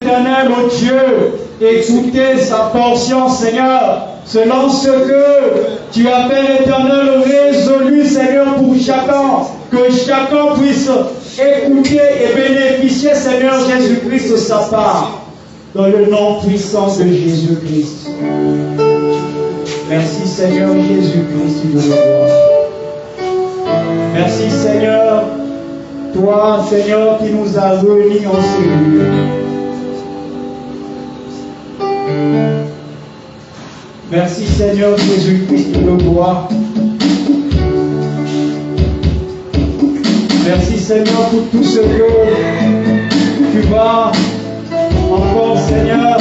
Éternel, ô Dieu, écouter sa portion, Seigneur, selon ce que tu appelles, Éternel, résolu, Seigneur, pour chacun, que chacun puisse écouter et bénéficier, Seigneur Jésus-Christ, de sa part, dans le nom puissant de Jésus-Christ. Merci, Seigneur Jésus-Christ, de le voir. Merci, Seigneur, toi, Seigneur, qui nous as réunis en ce lieu. Merci, Seigneur Jésus-Christ, de le voir. Merci, Seigneur, pour tout ce que tu vas encore, Seigneur,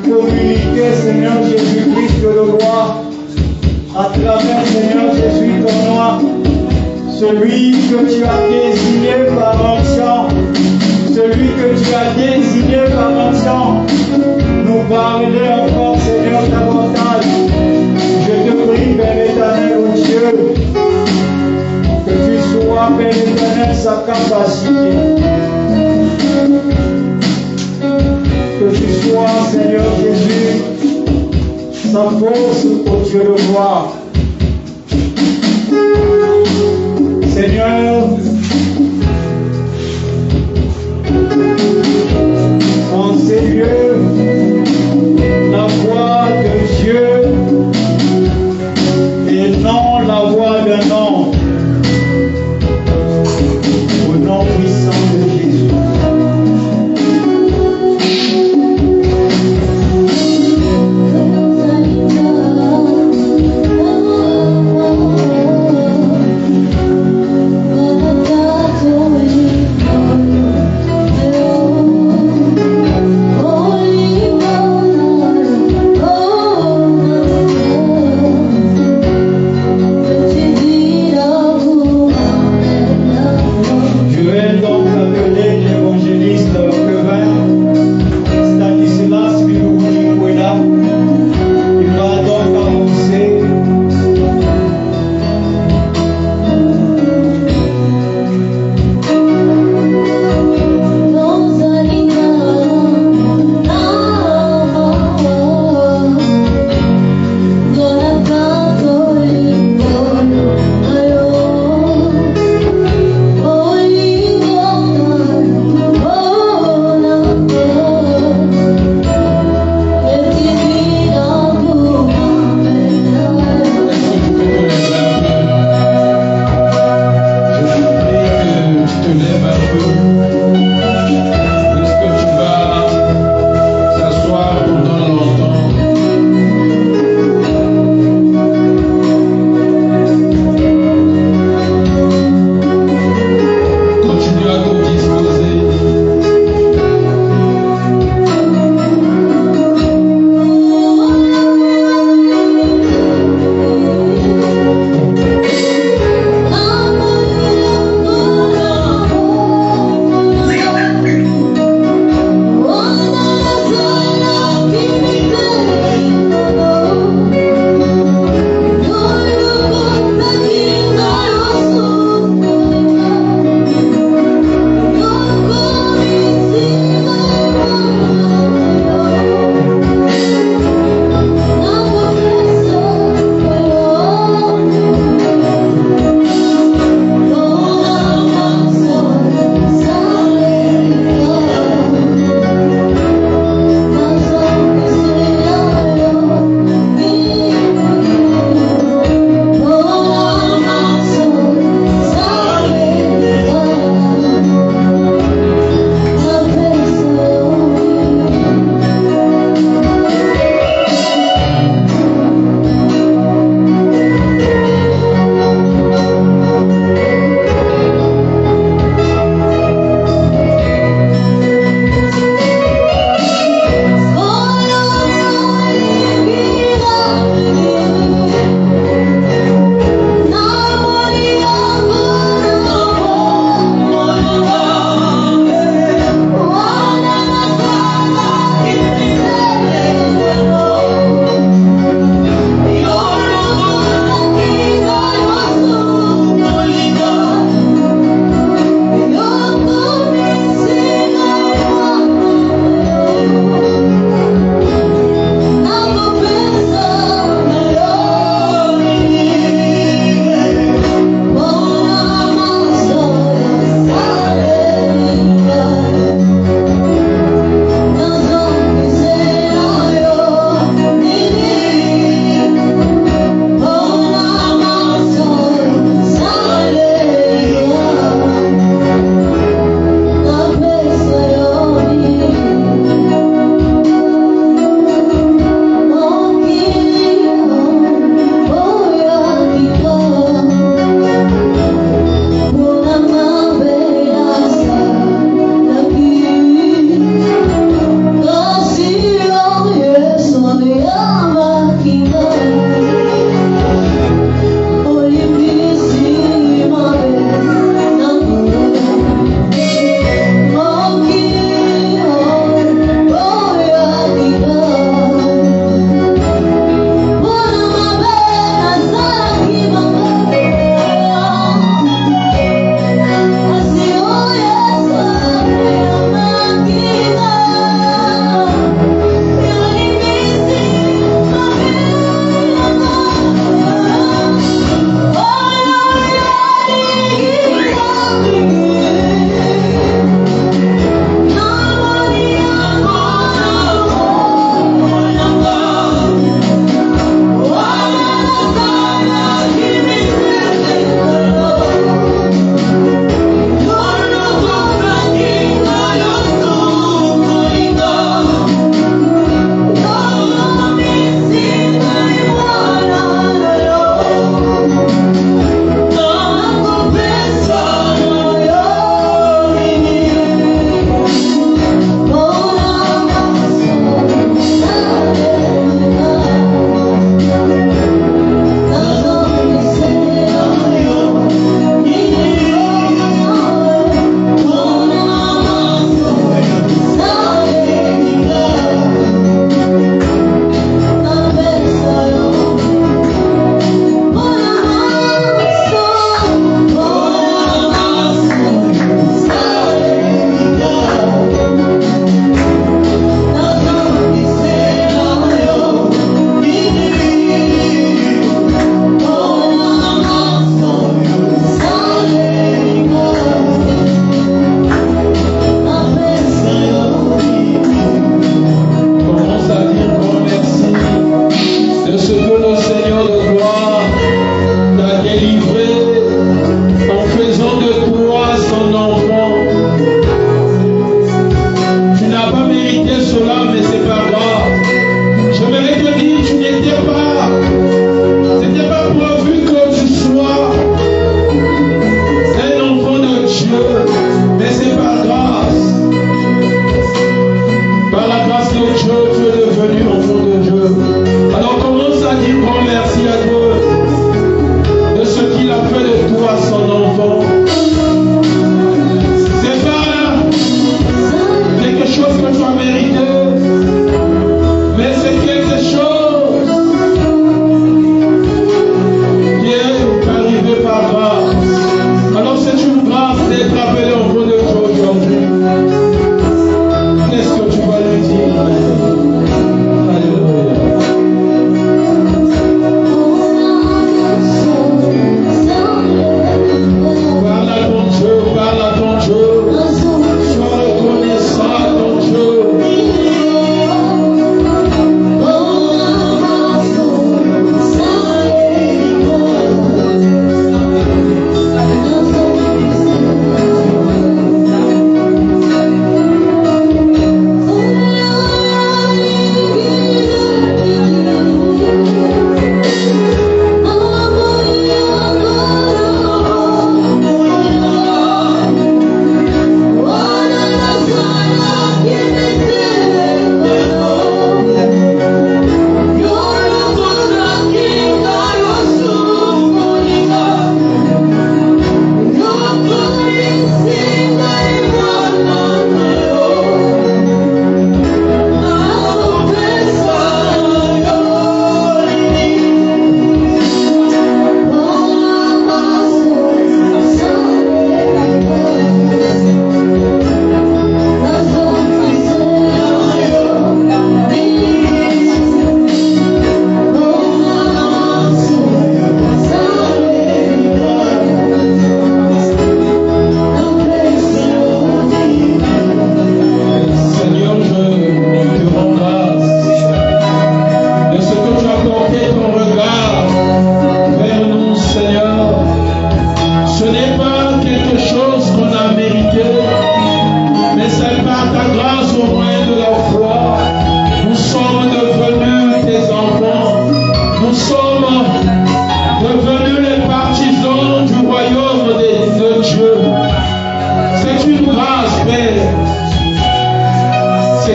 communiquer, Seigneur Jésus-Christ, de le voir à travers, Seigneur Jésus, ton nom, celui que tu as désigné par onction, celui que tu as désigné par onction, nous parler encore, Seigneur, davantage. Je te prie, Père éternel, ô Dieu, que tu sois, Père éternel, sa capacité. Que tu sois, Seigneur Jésus, sa force, ô Dieu le voir. Seigneur, en ces lieux, la voix de Dieu et non la voix d'un homme. Au nom puissant de Jésus.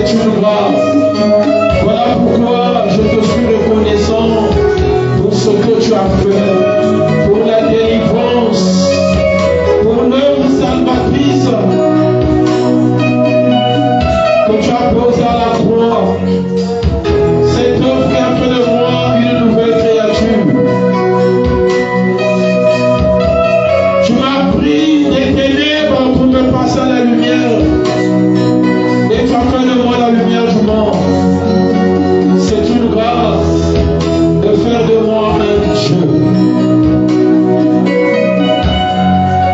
c'est une grâce. Voilà pourquoi je te suis reconnaissant pour ce que tu as fait, pour la délivrance, pour l'œuvre salvatrice que tu as posée à la croix. Cette œuvre qui a fait de moi une nouvelle créature. Tu m'as pris des ténèbres pour me passer à la lumière. Et tu as fait de moi la lumière du monde. C'est une grâce de faire de moi un Dieu.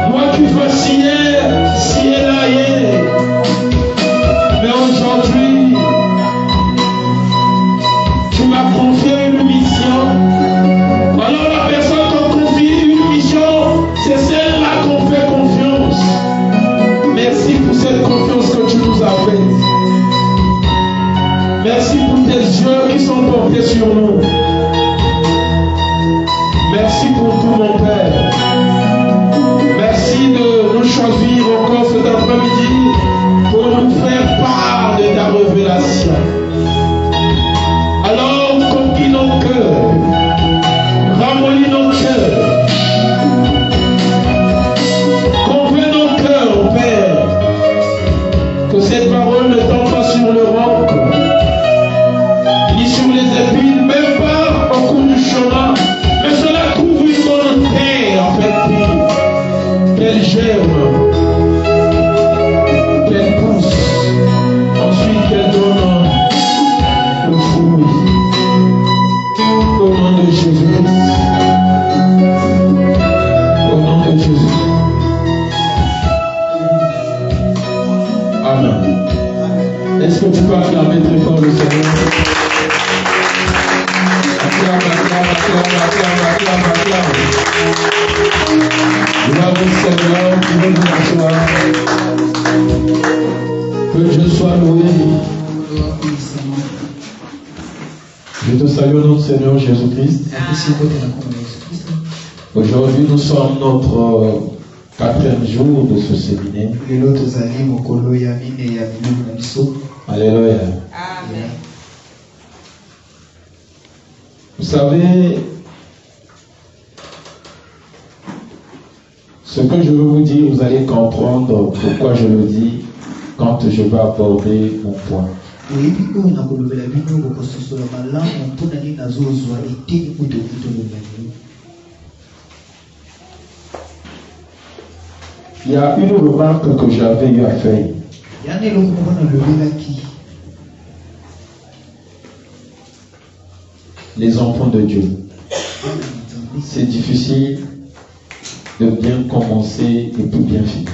Moi qui vacillais, si et là hier. Mais aujourd'hui, tu m'as confié une mission. Alors la personne qu'on confie une mission, c'est celle-là qu'on fait confiance. Merci pour cette confiance que tu nous as faite. Merci pour tes yeux qui sont portés sur nous. Merci pour tout mon Père. Merci de nous choisir encore cet après-midi pour nous faire part de ta révélation. Alors, conquis nos cœurs, ramollis nos cœurs, convainc nos cœurs, Père, que cette parole ne tombe pas sur le roc, ni sur les épines, même pas au cours du chemin, mais cela trouve une bonne terre, en fait, qu'elle germe, qu'elle pousse, ensuite qu'elle donne le fruit. Au nom de Jésus. Au nom de Jésus. Amen. Est-ce que tu peux acclamer très fort le Seigneur? Acclame, acclame, acclame, acclame, acclame, acclame. Gloire au Seigneur, tu veux vous asseoir. Que Dieu soit loué. Je te salue au nom de Seigneur Jésus-Christ. Aujourd'hui, nous sommes notre 4e jour de ce séminaire. Alléluia. Amen. Vous savez, ce que je veux vous dire, vous allez comprendre pourquoi je le dis quand je vais aborder mon point. Il y a une remarque que j'avais eu à faire. Les enfants de Dieu. C'est difficile de bien commencer et puis bien finir.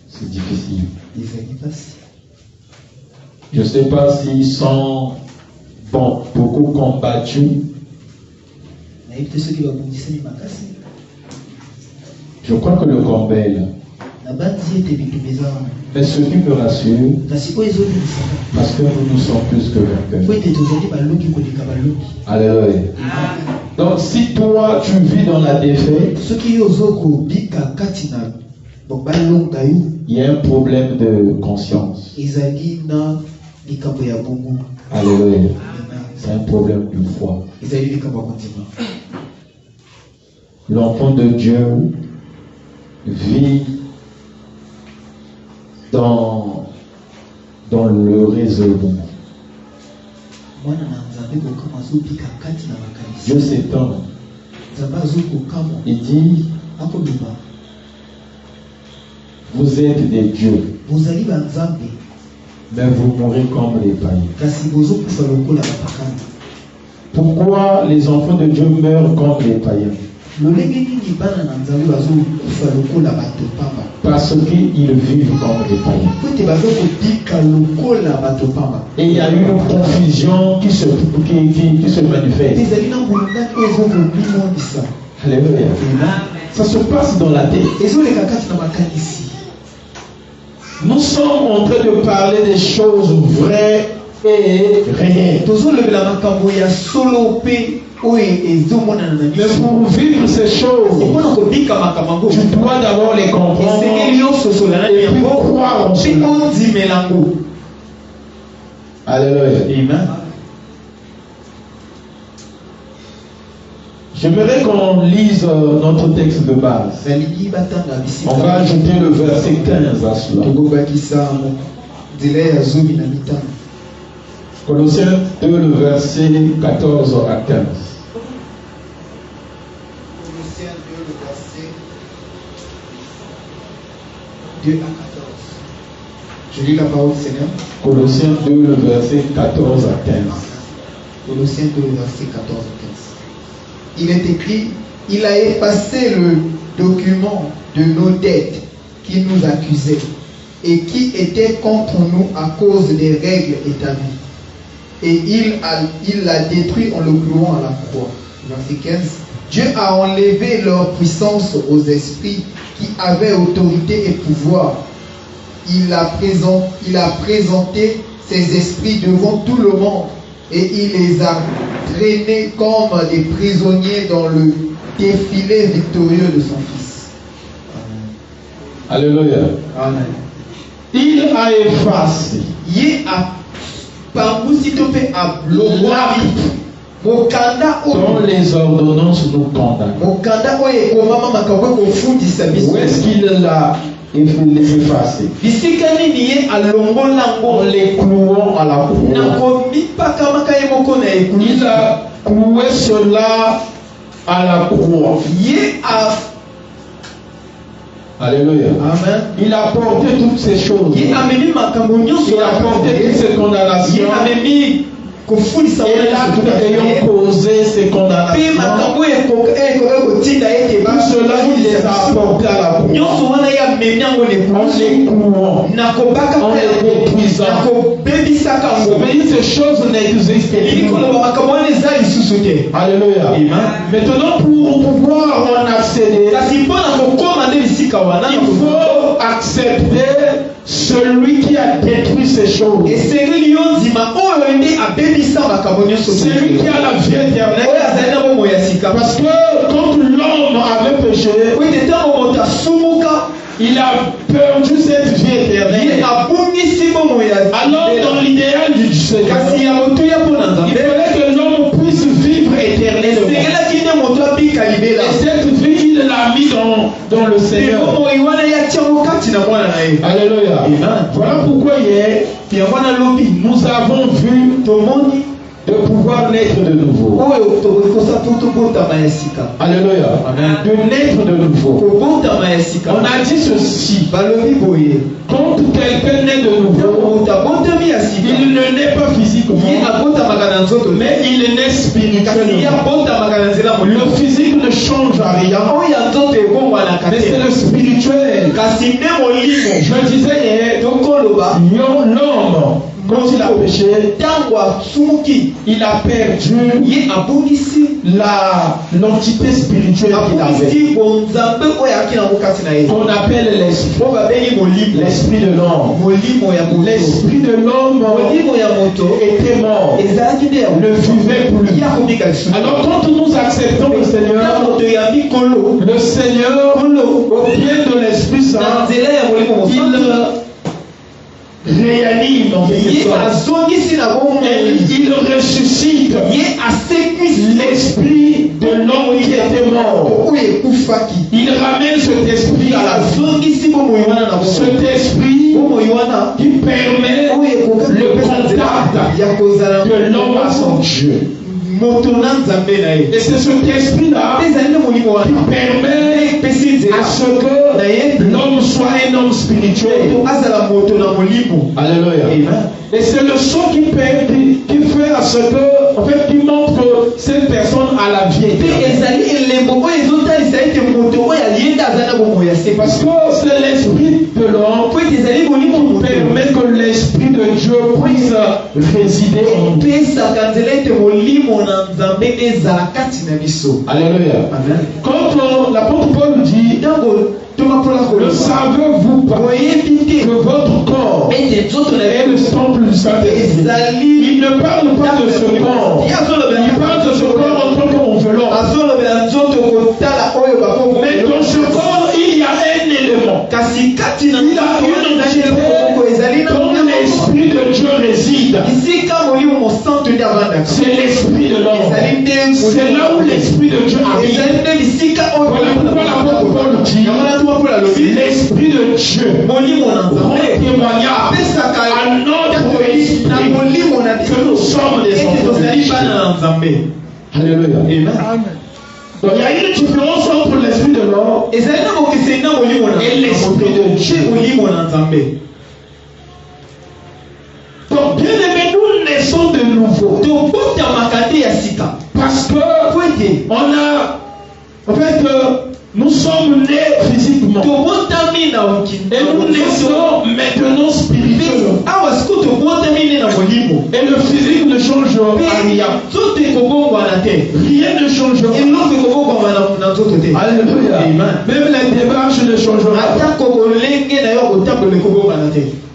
C'est difficile. Je ne sais pas s'ils sont beaucoup combattus. Je crois que le combat est là. Mais ce qui me rassure, parce que nous sommes plus que vainqueurs. Alléluia. Donc si toi tu vis dans la défaite, il y a un problème de conscience. Alléluia. C'est un problème de foi. L'enfant de Dieu vit dans le raisonnement. Dieu s'étonne. Il dit, vous êtes des dieux, mais vous mourrez comme les païens. Pourquoi les enfants de Dieu meurent comme les païens? Parce qu'ils vivent comme des païens. Et il y a une confusion qui se manifeste. Alléluia. Ça se passe dans la tête. Nous sommes en train de parler des choses vraies et réelles. Mais pour vivre ces choses, tu dois d'abord les comprendre et puis croire en cela. Alléluia. Amen. J'aimerais qu'on lise notre texte de base. On va ajouter le verset 15 à cela. Colossiens 2, le verset 14 à 15. Colossiens 2, le verset 2 à 14. Je lis la parole du Seigneur. Colossiens 2, le verset 14 à 15. Colossiens 2, le verset 14 à 15. Il est écrit, il a effacé le document de nos dettes qui nous accusait et qui était contre nous à cause des règles établies. Et il l'a détruit en le clouant à la croix. Verset 15. Dieu a enlevé leur puissance aux esprits qui avaient autorité et pouvoir. Il a présenté ces esprits devant tout le monde et il les a traînés comme des prisonniers dans le défilé victorieux de son Fils. Alléluia. Amen. Il a effacé dont les ordonnances nous condamnent. Où est-ce qu'il l'a effacé? En les clouant à la croix. Il a cloué cela à la croix. Alléluia. Amen. Il a porté toutes ces choses. Il a porté toutes ces condamnations. Et l'acte ayant causé ces condamnations, tout cela il les a apportés à la croix. En les clouant, en les détruisant. Mais ces choses n'existent plus. Alléluia. Maintenant, pour pouvoir en accéder, il faut accepter celui qui a détruit ces choses. Celui qui a la vie éternelle. Parce que quand l'homme avait péché, il a perdu cette vie éternelle. Alors dans l'idéal du Seigneur, il fallait que l'homme puisse vivre éternellement. Et cette vie, il l'a mis dans le Seigneur. Alléluia. Voilà pourquoi hier, nous avons vu de pouvoir naître de nouveau. Alléluia. De naître de nouveau. On a dit ceci. Quand quelqu'un naît de nouveau, il ne naît pas physiquement, mais il naît spirituellement. Le physique ne change à rien, mais c'est le spirituel. Je disais hier, l'homme, quand il a péché, il a perdu l'entité spirituelle qu'il avait. On appelle l'esprit de l'homme. L'esprit de l'homme était mort, ne vivait plus. Alors quand nous acceptons le Seigneur, au pied de l'Esprit Saint, il réanime en quelque sorte. Et il ressuscite l'esprit de l'homme qui était mort. Il ramène cet esprit à la vie. Cet esprit qui permet le contact de l'homme à son Dieu. Et c'est cet esprit-là qui permet à ce que l'homme soit un homme spirituel. Alléluia. Et c'est le son qui fait à ce que, en fait, qui montre que cette personne a la vie éternelle. Parce que c'est l'esprit de l'homme qui permet que l'esprit de Dieu puisse résider en nous. Alléluia. Quand l'apôtre Paul dit, le savez-vous pas que votre corps est le temple du Saint-Esprit? Il ne parle pas de ce corps. Il parle de ce corps en tant corps. Mais dans ce corps, il y a un élément. Il y a une entité dont l'Esprit de Dieu réside. C'est l'Esprit de l'homme. C'est là où l'Esprit de Dieu habite. Voilà pourquoi l'apôtre Paul dit l'Esprit de Dieu rend témoignage à notre esprit que nous sommes des enfants de Dieu. Alléluia. Amen. Donc il y a une différence entre l'Esprit de l'homme et l'Esprit de Dieu. Donc bien aimé, nous naissons de nouveau. Parce que on a, en fait, nous sommes nés physiquement. Et nous naissons maintenant spirituellement. Et le physique ne change rien. Rien ne changera. Alléluia. Même la démarche ne changera.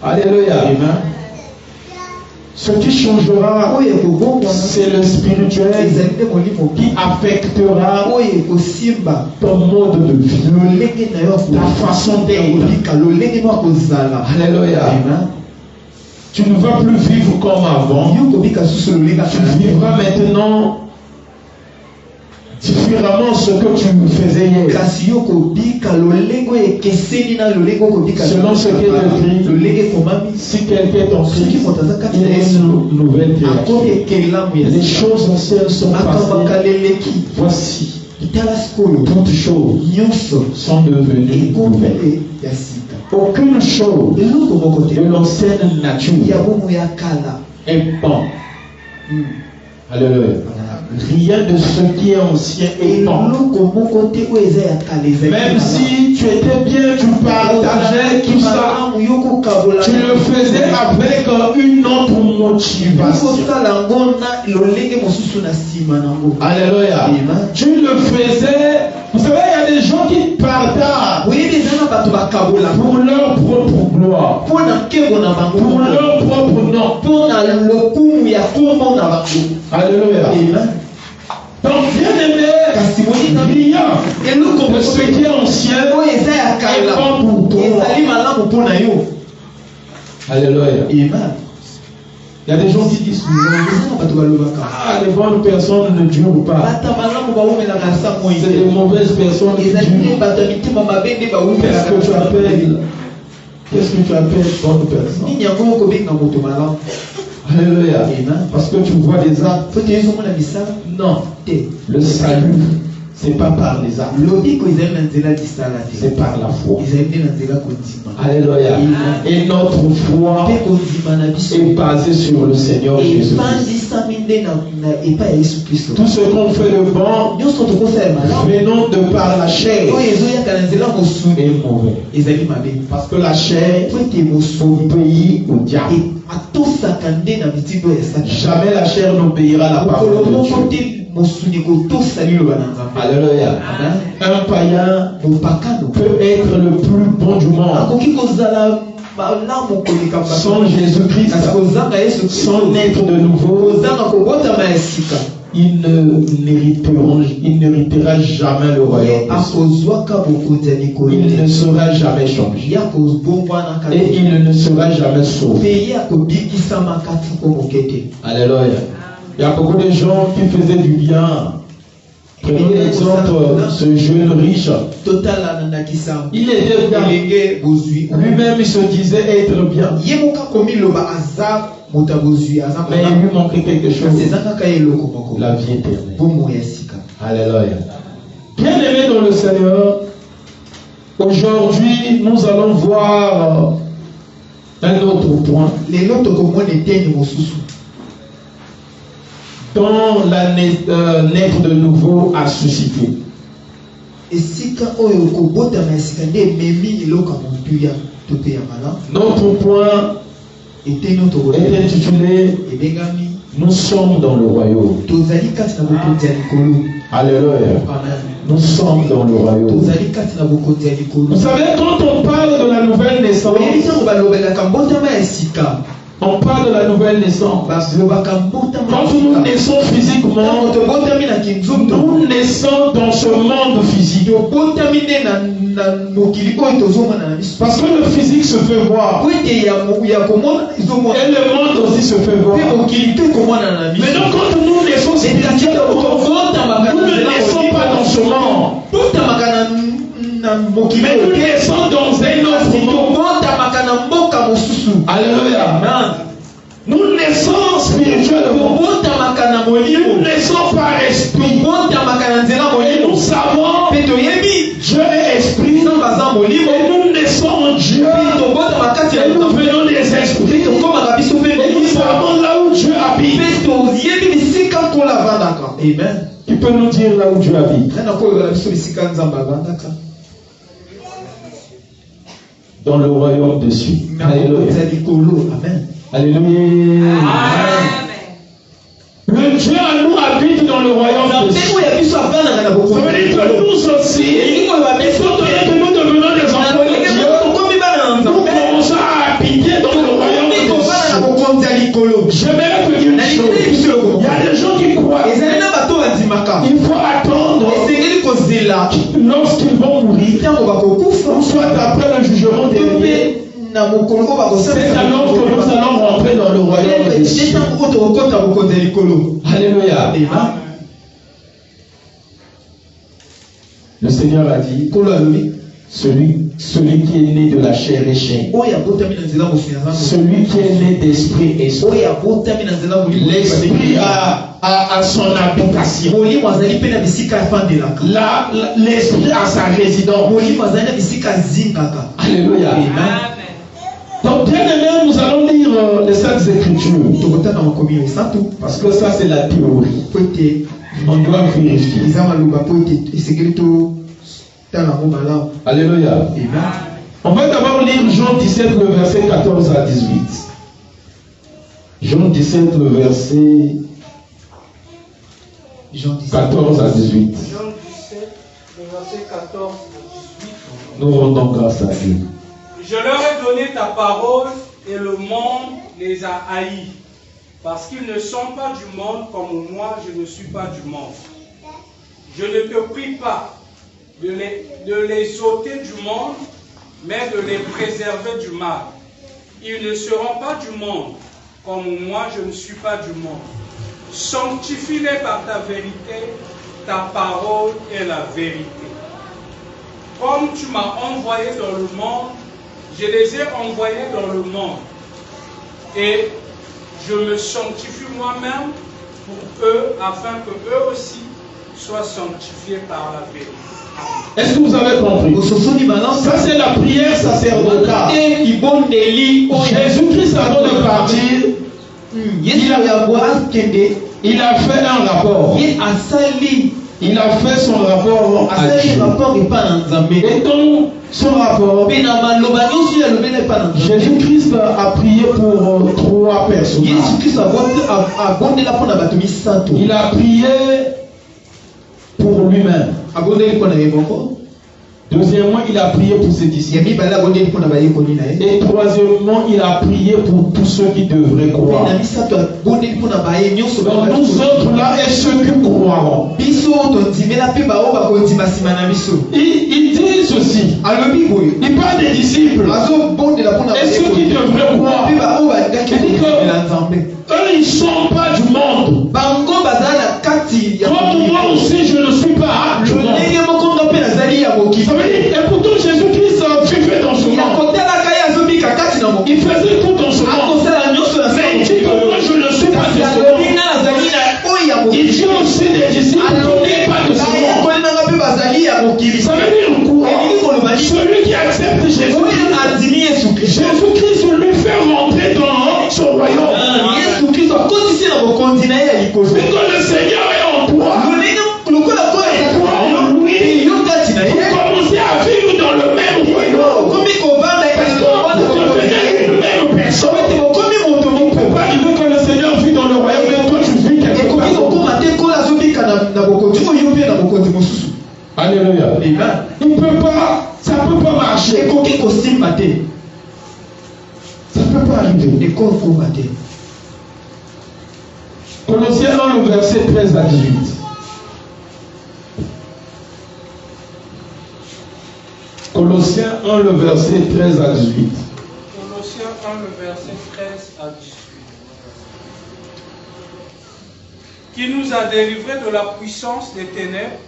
Alléluia. Amen. Ce qui changera, c'est le spirituel qui affectera ton mode de vie, ta façon d'être. Alléluia. Tu ne vas plus vivre comme avant. Tu vivras maintenant différemment ce que tu faisais hier. Selon ce qui est écrit, si quelqu'un est en Christ, il est une nouvelle créature. Les choses anciennes sont passées. Voici, toutes choses sont devenues nouvelles. Aucune chose de l'ancienne nature est bonne. Alléluia. Rien de ce qui est ancien est bon. Même si tu étais bien, tu partageais tout ça, tu le faisais avec une autre motivation. Alléluia. Tu le faisais. Vous savez, il y a des gens qui partagent pour leur propre gloire, pour leur propre nom. Alléluia. Donc, bien aimé, rien de ce qui est ancien est bon pour toi. Alléluia. Il y a des gens qui disent ah, les bonnes personnes ne durent pas. C'est des mauvaises personnes qui durent. Qu'est-ce que tu appelles bonne personne? Alléluia. Parce que tu vois des actes. Non. Le salut, c'est pas par les actes. C'est par la foi. Alléluia. Et notre foi est basée sur le Seigneur Jésus-Christ. Tout ce qu'on fait de bon, venons de par la chair, est mauvais. Parce que la chair obéit au diable. Jamais la chair n'obéira à la parole de Dieu. Alléluia. Un païen peut être le plus bon du monde. Sans Jésus-Christ, sans naître de nouveau, il n'héritera jamais le royaume. Il ne sera jamais changé. Et il ne sera jamais sauvé. Alléluia. Il y a beaucoup de gens qui faisaient du bien. Prenons l'exemple ce jeune riche. Il était bien. Lui-même, il se disait être bien. Mais il lui manquait quelque chose. La vie éternelle. Alléluia. Bien aimé dans le Seigneur, aujourd'hui, nous allons voir un autre point. Dont la naître de nouveau a suscité. Notre point est intitulé Nous sommes dans le royaume. Alléluia. Nous sommes dans le royaume. Vous savez, quand on parle de la nouvelle naissance, On parle de la nouvelle naissance. Quand nous naissons physiquement, nous naissons dans ce monde physique. Parce que le physique se fait voir. Et le monde aussi se fait voir. Maintenant, quand nous naissons spirituellement, nous ne naissons pas dans ce monde. Mais nous naissons dans un autre monde. Alléluia. Nous naissons spirituellement. Nous naissons par esprit. Et nous savons Dieu est esprit. Et nous naissons en Dieu. Et nous venons des esprits. Et nous savons là où Dieu habite. Amen. Tu peux nous dire là où Dieu habite? Dans le royaume des cieux. Alléluia. Amen. Alléluia. Amen. Le Dieu à nous habite dans le royaume des cieux. Ça veut dire que nous aussi, étant donné que nous devenons des enfants de Dieu, nous commençons à habiter dans le royaume des cieux. J'aimerais te dire une chose. Il y a des gens qui croient. Il faut attendre lorsqu'ils vont mourir, soit après le jugement dernier. C'est alors que nous allons rentrer dans le royaume des cieux. Alléluia. Le Seigneur a dit, celui qui est né de la chair est chair. Celui qui est né d'esprit est esprit. L'esprit a son habitation. L'esprit a sa résidence. Alléluia. Donc, bien aimé, nous allons lire les Saintes Écritures. Parce que ça, c'est la théorie. On doit vérifier. Alléluia. On va d'abord lire Jean 17, le verset 14 à 18. Jean 17, le verset 14 à 18. Jean 17, le verset 14 à 18. Nous rendons grâce à Dieu. Je leur ai donné ta parole et le monde les a haïs, parce qu'ils ne sont pas du monde comme moi je ne suis pas du monde. Je ne te prie pas de les ôter du monde, mais de les préserver du mal. Ils ne seront pas du monde comme moi je ne suis pas du monde. Sanctifie-les par ta vérité, ta parole est la vérité. Comme tu m'as envoyé dans le monde, je les ai envoyés dans le monde. Et je me sanctifie moi-même pour eux, afin que eux aussi soient sanctifiés par la vérité. Est-ce que vous avez compris? Ça, c'est la prière sacerdotale. Jésus-Christ, avant de partir, il a fait un rapport. Il a fait son rapport à Dieu. Et dans son rapport, Jésus-Christ a prié pour 3 personnes. Il a prié pour lui-même. Deuxièmement, il a prié pour ses disciples. Et troisièmement, il a prié pour tous ceux qui devraient croire. Donc nous autres là et ceux qui croiront. Il dit ceci. Il parle des disciples. Et ceux qui devraient croire. Il dit que eux, ils ne sont pas du monde. Comme moi aussi, je ne suis pas du monde. Et pourtant Jésus-Christ vivait dans ce monde. Il faisait tout dans ce monde. Mais il dit que moi je ne suis pas de ce monde. Il dit aussi des disciples qui n'est pas de ce monde. Ça veut dire quoi? Celui qui accepte Jésus-Christ lui fait rentrer dans son royaume. C'est que le Seigneur est en toi. Commencer à vivre dans le même royaume. Parce que vous devenez une même personne. Il ne peut pas dire que le Seigneur vit dans le royaume et toi tu vis quelque part. Alléluia. Il ne peut pas, ça ne peut pas marcher. Ça ne peut pas arriver. Colossiens 1, le verset 13 à 18. Colossiens 1, le verset 13 à 18. Colossiens 1, le verset 13 à 18. Qui nous a délivrés de la puissance des ténèbres.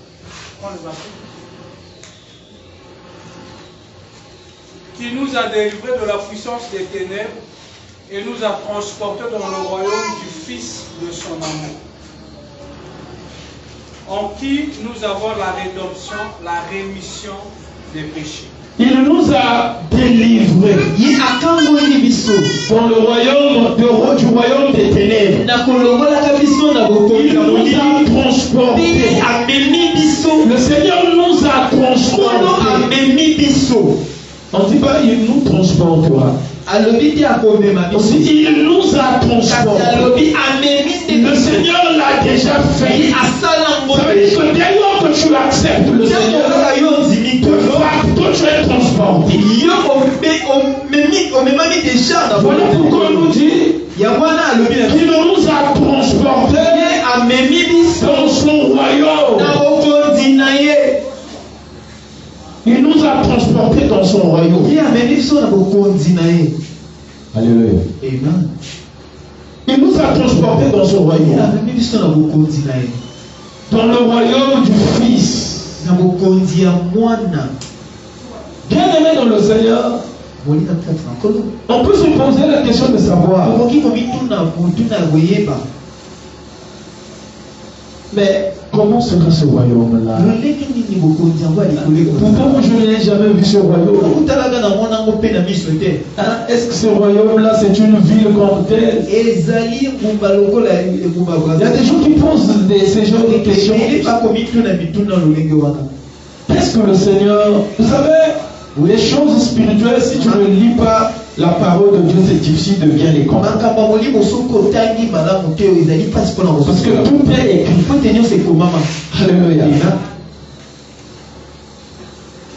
Qui nous a délivrés de la puissance des ténèbres et nous a transportés dans le royaume du Fils de son amour, en qui nous avons la rédemption, la rémission des péchés. Il nous a délivrés dans le royaume du royaume des ténèbres. Il nous a transportés. Le Seigneur nous a transportés. On ne dit pas il nous transportera. Aussi, il nous a transportés. Le Seigneur l'a déjà fait. Ça veut dire que dès lors que tu acceptes le Seigneur, toi tu es transporté. Voilà pourquoi on nous dit qu'il nous a transportés dans son royaume. Il nous a transportés dans son royaume. Alléluia. Amen. Il nous a transportés dans son royaume. Dans le royaume du Fils. Bien aimé dans le Seigneur, on peut se poser la question de savoir. Mais comment sera ce royaume-là? Pourtant, je n'ai jamais vu ce royaume. Est-ce que ce royaume-là, c'est une ville comme telle? Il y a des gens qui posent ces genres de questions. Qu'est-ce que le Seigneur... Vous savez, les choses spirituelles, si tu ne lis pas la parole de Dieu, c'est difficile de bien les comprendre. Parce que tout est écrit. Alléluia.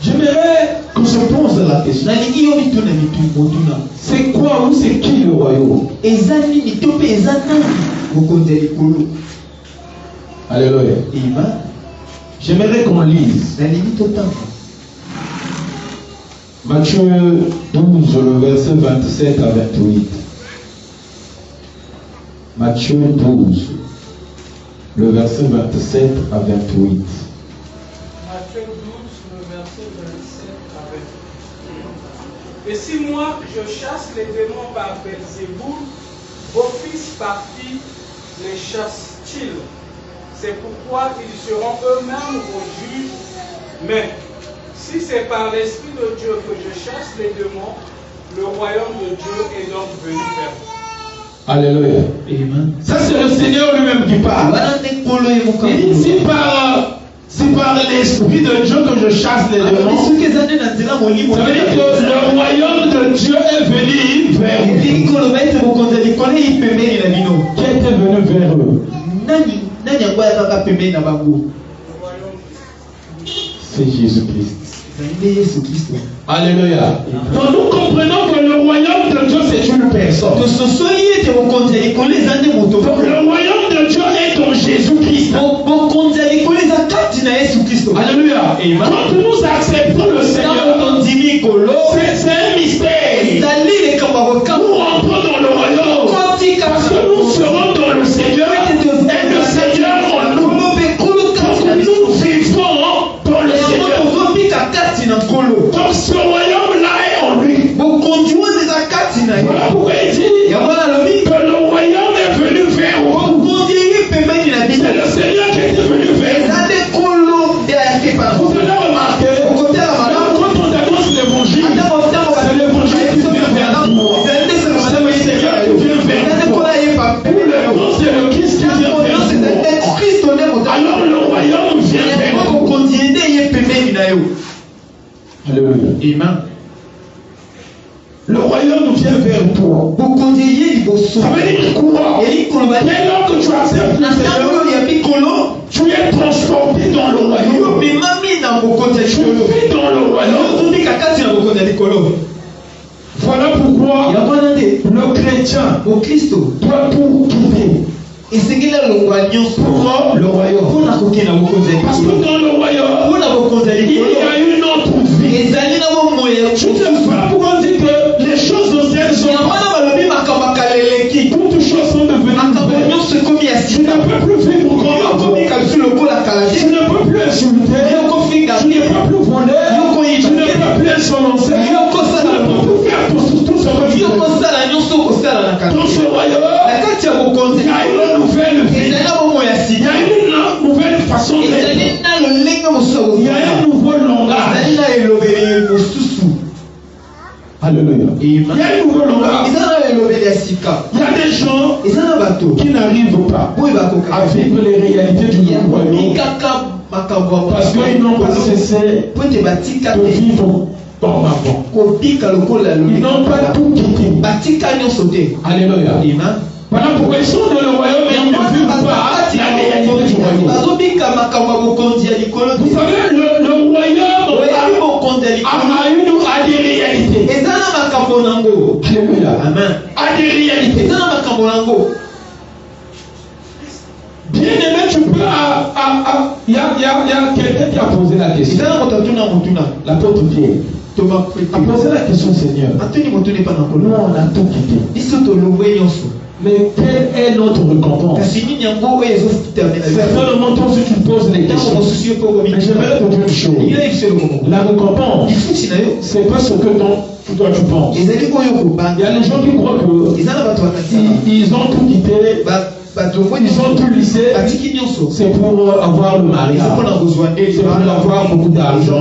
J'aimerais qu'on se pose la question. C'est quoi ou c'est qui le royaume? Alléluia. J'aimerais qu'on lise Matthieu 12, le verset 27 à 28. Matthieu 12, le verset 27 à 28. Matthieu 12, le verset 27 à 28. Et si moi je chasse les démons par Belzéboul, vos fils par qui les chassent-ils? C'est pourquoi ils seront eux-mêmes vos juges. Mais si c'est par l'Esprit de Dieu que je chasse les démons, le royaume de Dieu est donc venu vers vous. Alléluia. Amen. Ça, c'est le Seigneur lui-même qui parle. Il dit si par l'Esprit de Dieu que je chasse les démons, ça veut dire que le royaume de Dieu est venu vers vous. Qui était venu vers eux? C'est Jésus-Christ. Alléluia. Donc nous comprenons que le royaume de Dieu c'est une personne. Donc le royaume de Dieu est en Jésus-Christ. Alléluia. Quand nous acceptons le Seigneur, c'est un mystère. Nous rentrons dans le royaume parce que nous serons dans le Seigneur et le Seigneur en nous. Donc nous vivons dans le Seigneur. Donc ce royaume-là est en lui. Voilà pourquoi il dit que le royaume est venu vers vous. C'est le Seigneur qui est venu vers vous. Vous allez remarquer, quand on annonce l'évangile, c'est l'évangile qui vient vers vous. C'est le Seigneur qui vient vers vous. Pour le nom, c'est le Christ qui vient vers vous. Alors le royaume vient vers vous. Alléluia. Amen. Le royaume vient vers toi. Ça veut dire quoi? Dès lors que tu acceptes le Seigneur, tu es transporté dans le royaume. Tu vis dans le royaume. Voilà pourquoi le chrétien au Christ doit tout quitter et c'est qu'il a le royaume parce que dans le royaume il y a une autre vie. Je ne sais pas pourquoi on dit que les choses anciennes sont toutes choses sont devenues nouvelles. Tu ne peux plus vivre comme tu ne peux plus insulter, tu ne peux plus voler, tu ne peux plus insolencer, tu ne peux plus faire tout ce que tu veux. Dans ce royaume, il y a une nouvelle vie, il y a une nouvelle façon d'être, il y a un nouveau langage. Alléluia. Il y a un nouveau langage. Il y a des gens qui n'arrivent pas à vivre les réalités du royaume parce qu'ils n'ont pas cessé de vivre comme avant. Ils n'ont pas tout quitté. Alléluia. Voilà pourquoi ils sont dans le royaume et ils ne vivent pas la réalité du royaume. Vous savez, le royaume a des réalités. Alléluia. Amen. A des réalités. Bien aimé, tu peux. Il y a quelqu'un qui a posé la question. L'apôtre Pierre a posé la question, Seigneur. Nous, on a tout quitté. Mais quelle est notre récompense? Certainement, toi aussi, tu poses des questions. Mais j'aimerais te dire une chose. La récompense, c'est pas ce que toi tu penses. Il y a des gens qui croient qu'ils ont tout quitté, ils ont tout laissé, c'est pour avoir le mariage, c'est pour avoir beaucoup d'argent,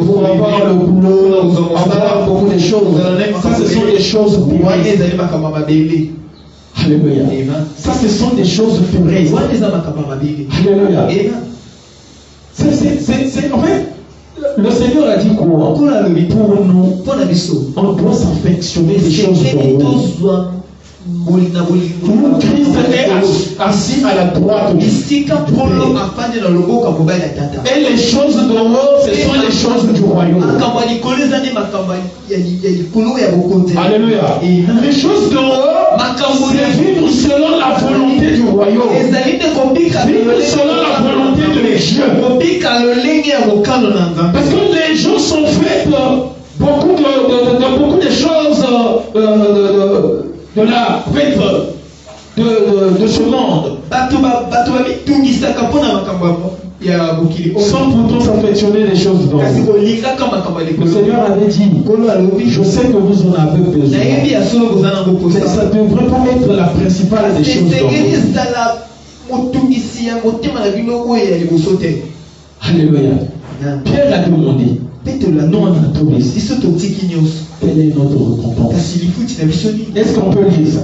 pour avoir le boulot, avoir beaucoup de choses. Ça, ce sont des choses pour Alléluia. Ça, ce sont des choses pures. Alléluia. En fait, le Seigneur a dit quoi? Pour nous, on doit s'affectionner des choses d'en haut. Christ est assis à la droite du Père. Et les choses d'en haut, ce sont les choses du royaume. Alléluia. Les choses d'en haut, c'est vivre selon la volonté du royaume. Vivre selon la volonté de Dieu. Parce que les gens sont faits beaucoup de choses de ce monde. Sans pourtant s'affectionner les choses d'en haut. Le Seigneur avait dit, je sais que vous en avez besoin. Mais ça ne devrait pas être la principale des choses d'en haut. Alléluia. Pierre a demandé, non, on a tout laissé. Quelle est notre récompense? Est-ce qu'on peut lire ça?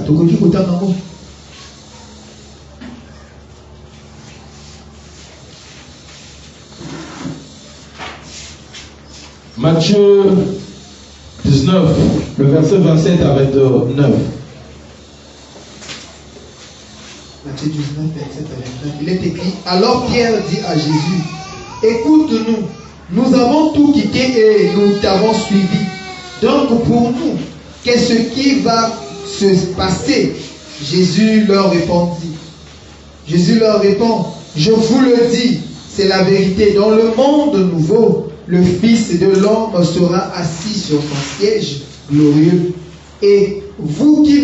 Matthieu 19, le verset 27 à 29. Matthieu 19, verset 29. Il est écrit, alors Pierre dit à Jésus, écoute-nous, nous avons tout quitté et nous t'avons suivi. Donc pour nous, qu'est-ce qui va se passer? Jésus leur répond, je vous le dis, c'est la vérité. Dans le monde nouveau, le Fils de l'homme sera assis sur son siège glorieux. Et vous qui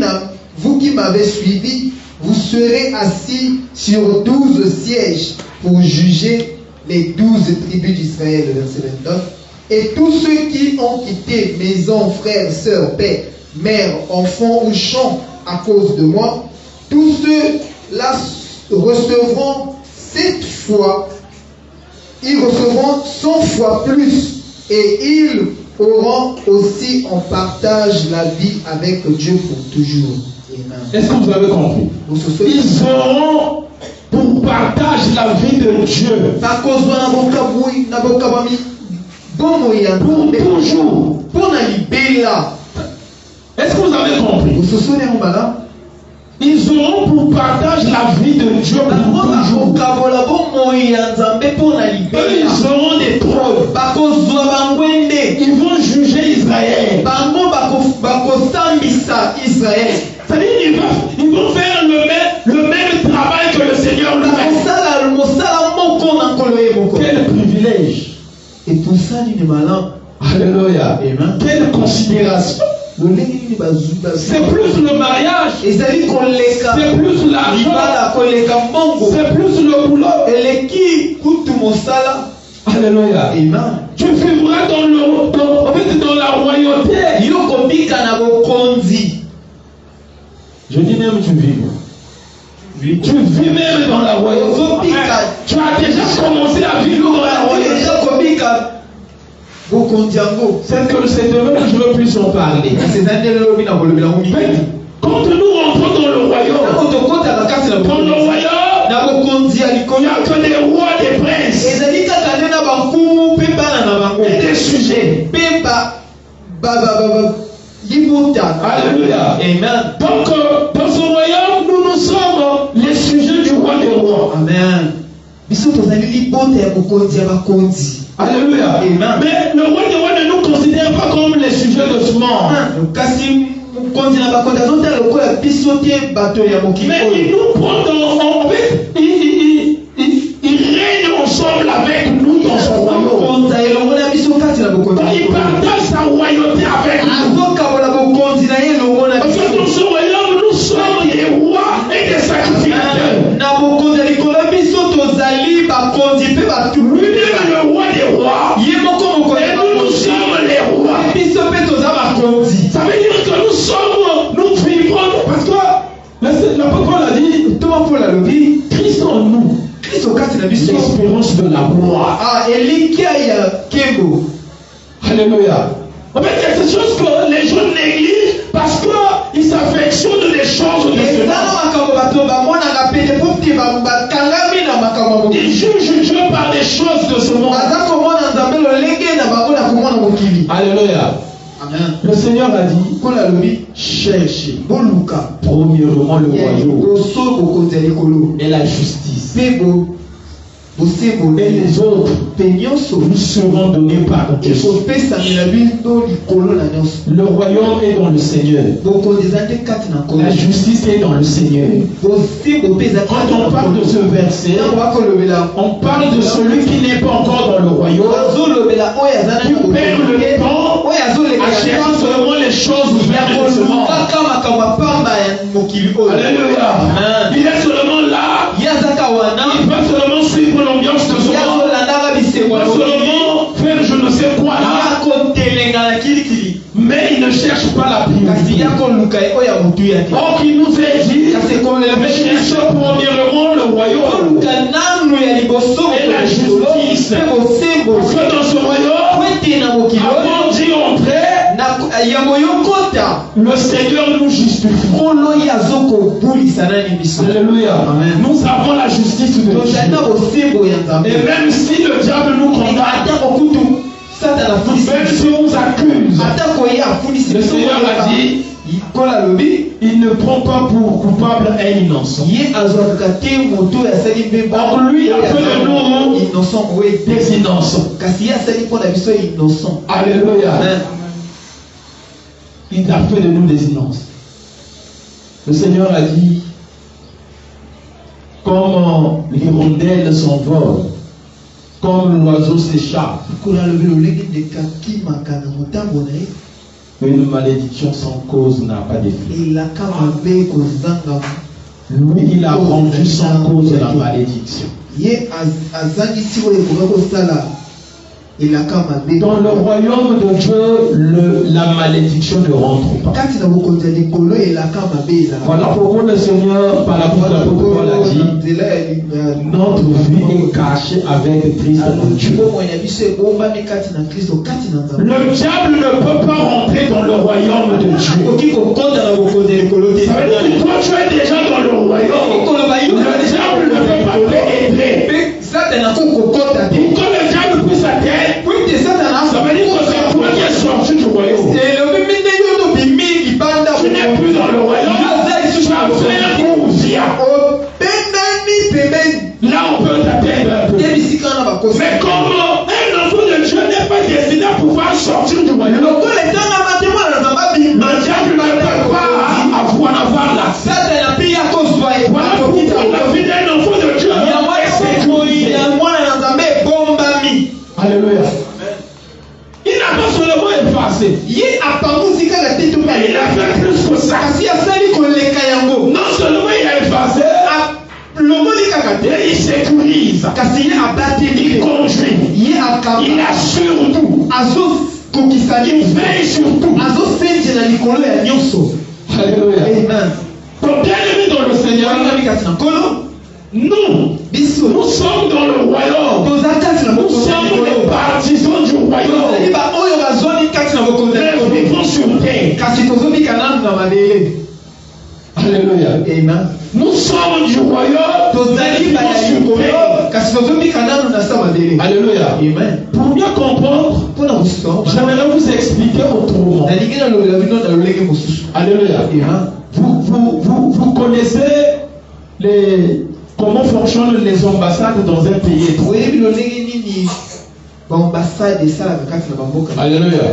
m'avez suivi, vous serez assis sur 12 sièges pour juger les 12 tribus d'Israël. Verset 29. Et tous ceux qui ont quitté maison, frères, sœurs, père, mère, enfants ou champs à cause de moi, tous ceux-là recevront 7 fois, ils recevront 100 fois plus, et ils auront aussi en partage la vie avec Dieu pour toujours. Amen. Est-ce que vous avez compris? Ils auront pour partage la vie de Dieu. Pour toujours. Est-ce que vous avez compris? Ils auront pour partage la vie de Dieu pour toujours. Ils auront des preuves. Ils vont juger Israël. Israël. C'est-à-dire ils vont faire le même travail que le Seigneur lui-même. Quel privilège. Et pour ça, il est malin. Alléluia. Amen. Quelle considération. C'est plus le mariage. C'est plus l'argent. C'est plus le boulot. Alléluia. Amen. Tu vivras dans la royauté. Je dis même tu vis. Tu vis même dans la royauté. Tu as déjà commencé à vivre dans la royauté. C'est que cette heure, je ne veux plus en parler. Quand nous rentrons dans le royaume, il n'y a que des rois, des princes et des sujets. Alléluia. Amen. Donc, dans ce royaume, nous sommes les sujets du roi des rois. Amen. Alléluia. Amen. Mais le roi des rois ne nous considère pas comme les sujets de ce monde. Mais il nous prend en fait, il règne ensemble avec nous dans son royaume. Il partage sa royauté avec nous. Parce que dans ce royaume, nous sommes des rois et des sacrificateurs. Lui-même est le roi des rois. Et nous sommes les rois. Ça veut dire que nous vivons parce que l'apôtre Paul a dit Christ en nous, l'espérance de la gloire. Alléluia. En fait, il y a quelque chose que les gens négligent parce qu'ils s'affectionnent des choses de ce monde. Ils jugent Dieu par des choses de ce monde. Alléluia. Amen. Le Seigneur a dit cherchez premièrement le royaume et la justice. Et les autres nous seront donnés par Dieu. Le royaume est dans le Seigneur. La justice est dans le Seigneur. Quand on parle de ce verset, on parle de celui qui n'est pas encore dans le royaume, qui perd le temps à chercher seulement les choses ouvertes de ce monde. Alléluia. Il est seulement là. Il va seulement suivre l'ambiance de ce monde. Il va seulement faire je ne sais quoi là. Mais il ne cherche pas la priorité. Or, il nous est dit, mais cherchons premièrement le royaume et la justice. Parce que dans ce royaume, avant d'y entrer, le Seigneur nous justifie. Alléluia. Nous avons la justice de Dieu. Et même si le diable nous condamne, même si on nous accuse, le Seigneur a dit, il ne prend pas pour coupable un innocent. Or lui a fait de nous des innocents. Alléluia. Il a fait de nous des innocents. Le Seigneur a dit, comme l'hirondelle s'envole, comme l'oiseau s'échappe, une malédiction sans cause n'a pas d'effet. Lui, il a rendu sans cause la malédiction. Dans le royaume de Dieu, la malédiction ne rentre pas. Voilà pourquoi le Seigneur, par la bouche de l'apôtre Paul, a dit, notre vie est cachée avec Christ en Dieu. Le diable ne peut pas rentrer dans le royaume de Dieu. Ça veut dire que toi, tu es déjà dans le royaume. Le diable ne peut pas pénétrer. Pour que le diable puisse atteindre, ça veut dire que c'est toi qui es sorti du royaume. Tu n'es plus dans le royaume. Tu as fait un couvert. Là, on peut t'atteindre un peu. Mais comme un enfant de Dieu n'est pas destiné à pouvoir sortir du royaume, le diable ne peut pas Il assure tout. Il veille sur tout. Alléluia. Amen. Donc, bien aimé dans le Seigneur, nous sommes dans le royaume. Nous sommes les partisans du royaume. Mais nous vivons sur terre. Alléluia. Amen. Nous sommes du royaume. Mais nous vivons sur terre. Alléluia. Amen. Pour mieux comprendre, j'aimerais vous expliquer autrement. Alléluia. Vous connaissez comment fonctionnent les ambassades dans un pays étranger. Alléluia.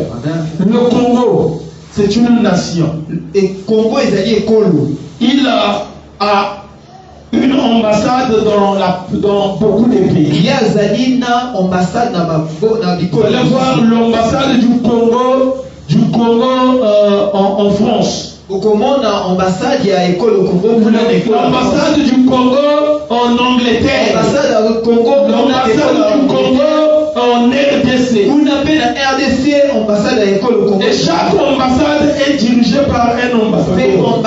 Le Congo, c'est une nation. Il a une ambassade dans beaucoup de pays. Vous allez voir l'ambassade du Congo en France. L'ambassade du Congo en Angleterre. L'ambassade du Congo en RDC. Et chaque ambassade est dirigée par un ambassadeur.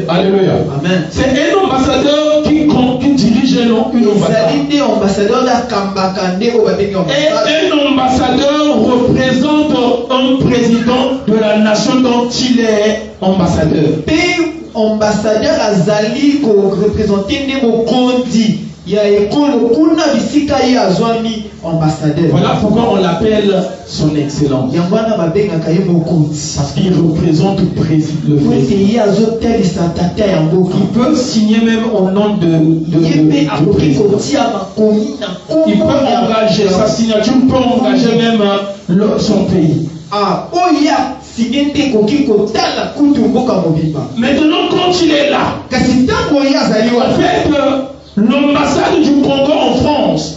Alléluia. Amen. C'est un ambassadeur qui dirige une ambassade. Et un ambassadeur représente un président de la nation dont il est ambassadeur. Ambassadeur azali ko représenter ne mokondi ya ekolo kuna bisika ya azwami ambassadeur. Voilà pourquoi on l'appelle son excellence. Yambana babenga kaye mokondi parce qu'il représente le président. Il peut signer même au nom de il peut engager sa signature peut engager même son pays. Maintenant, quand il est là, en fait, l'ambassade du Congo en France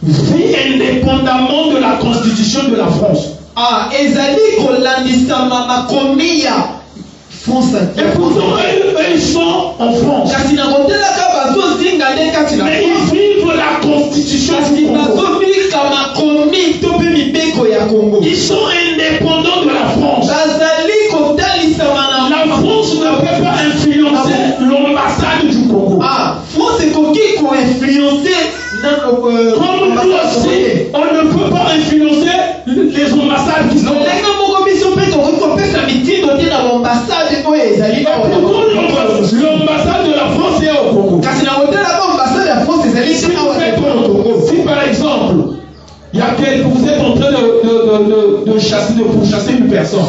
vit indépendamment de la constitution de la France. Et pourtant, ils sont en France. Mais ils vivent la constitution du Congo. Ils sont indépendants de la France. La France ne peut pas influencer l'ambassade du Congo. Comme nous aussi, on ne peut pas influencer les ambassades qui sont là. L'ambassade de la France est au Congo. Si par exemple, il y a vous êtes en train de chasser, de pourchasser une personne.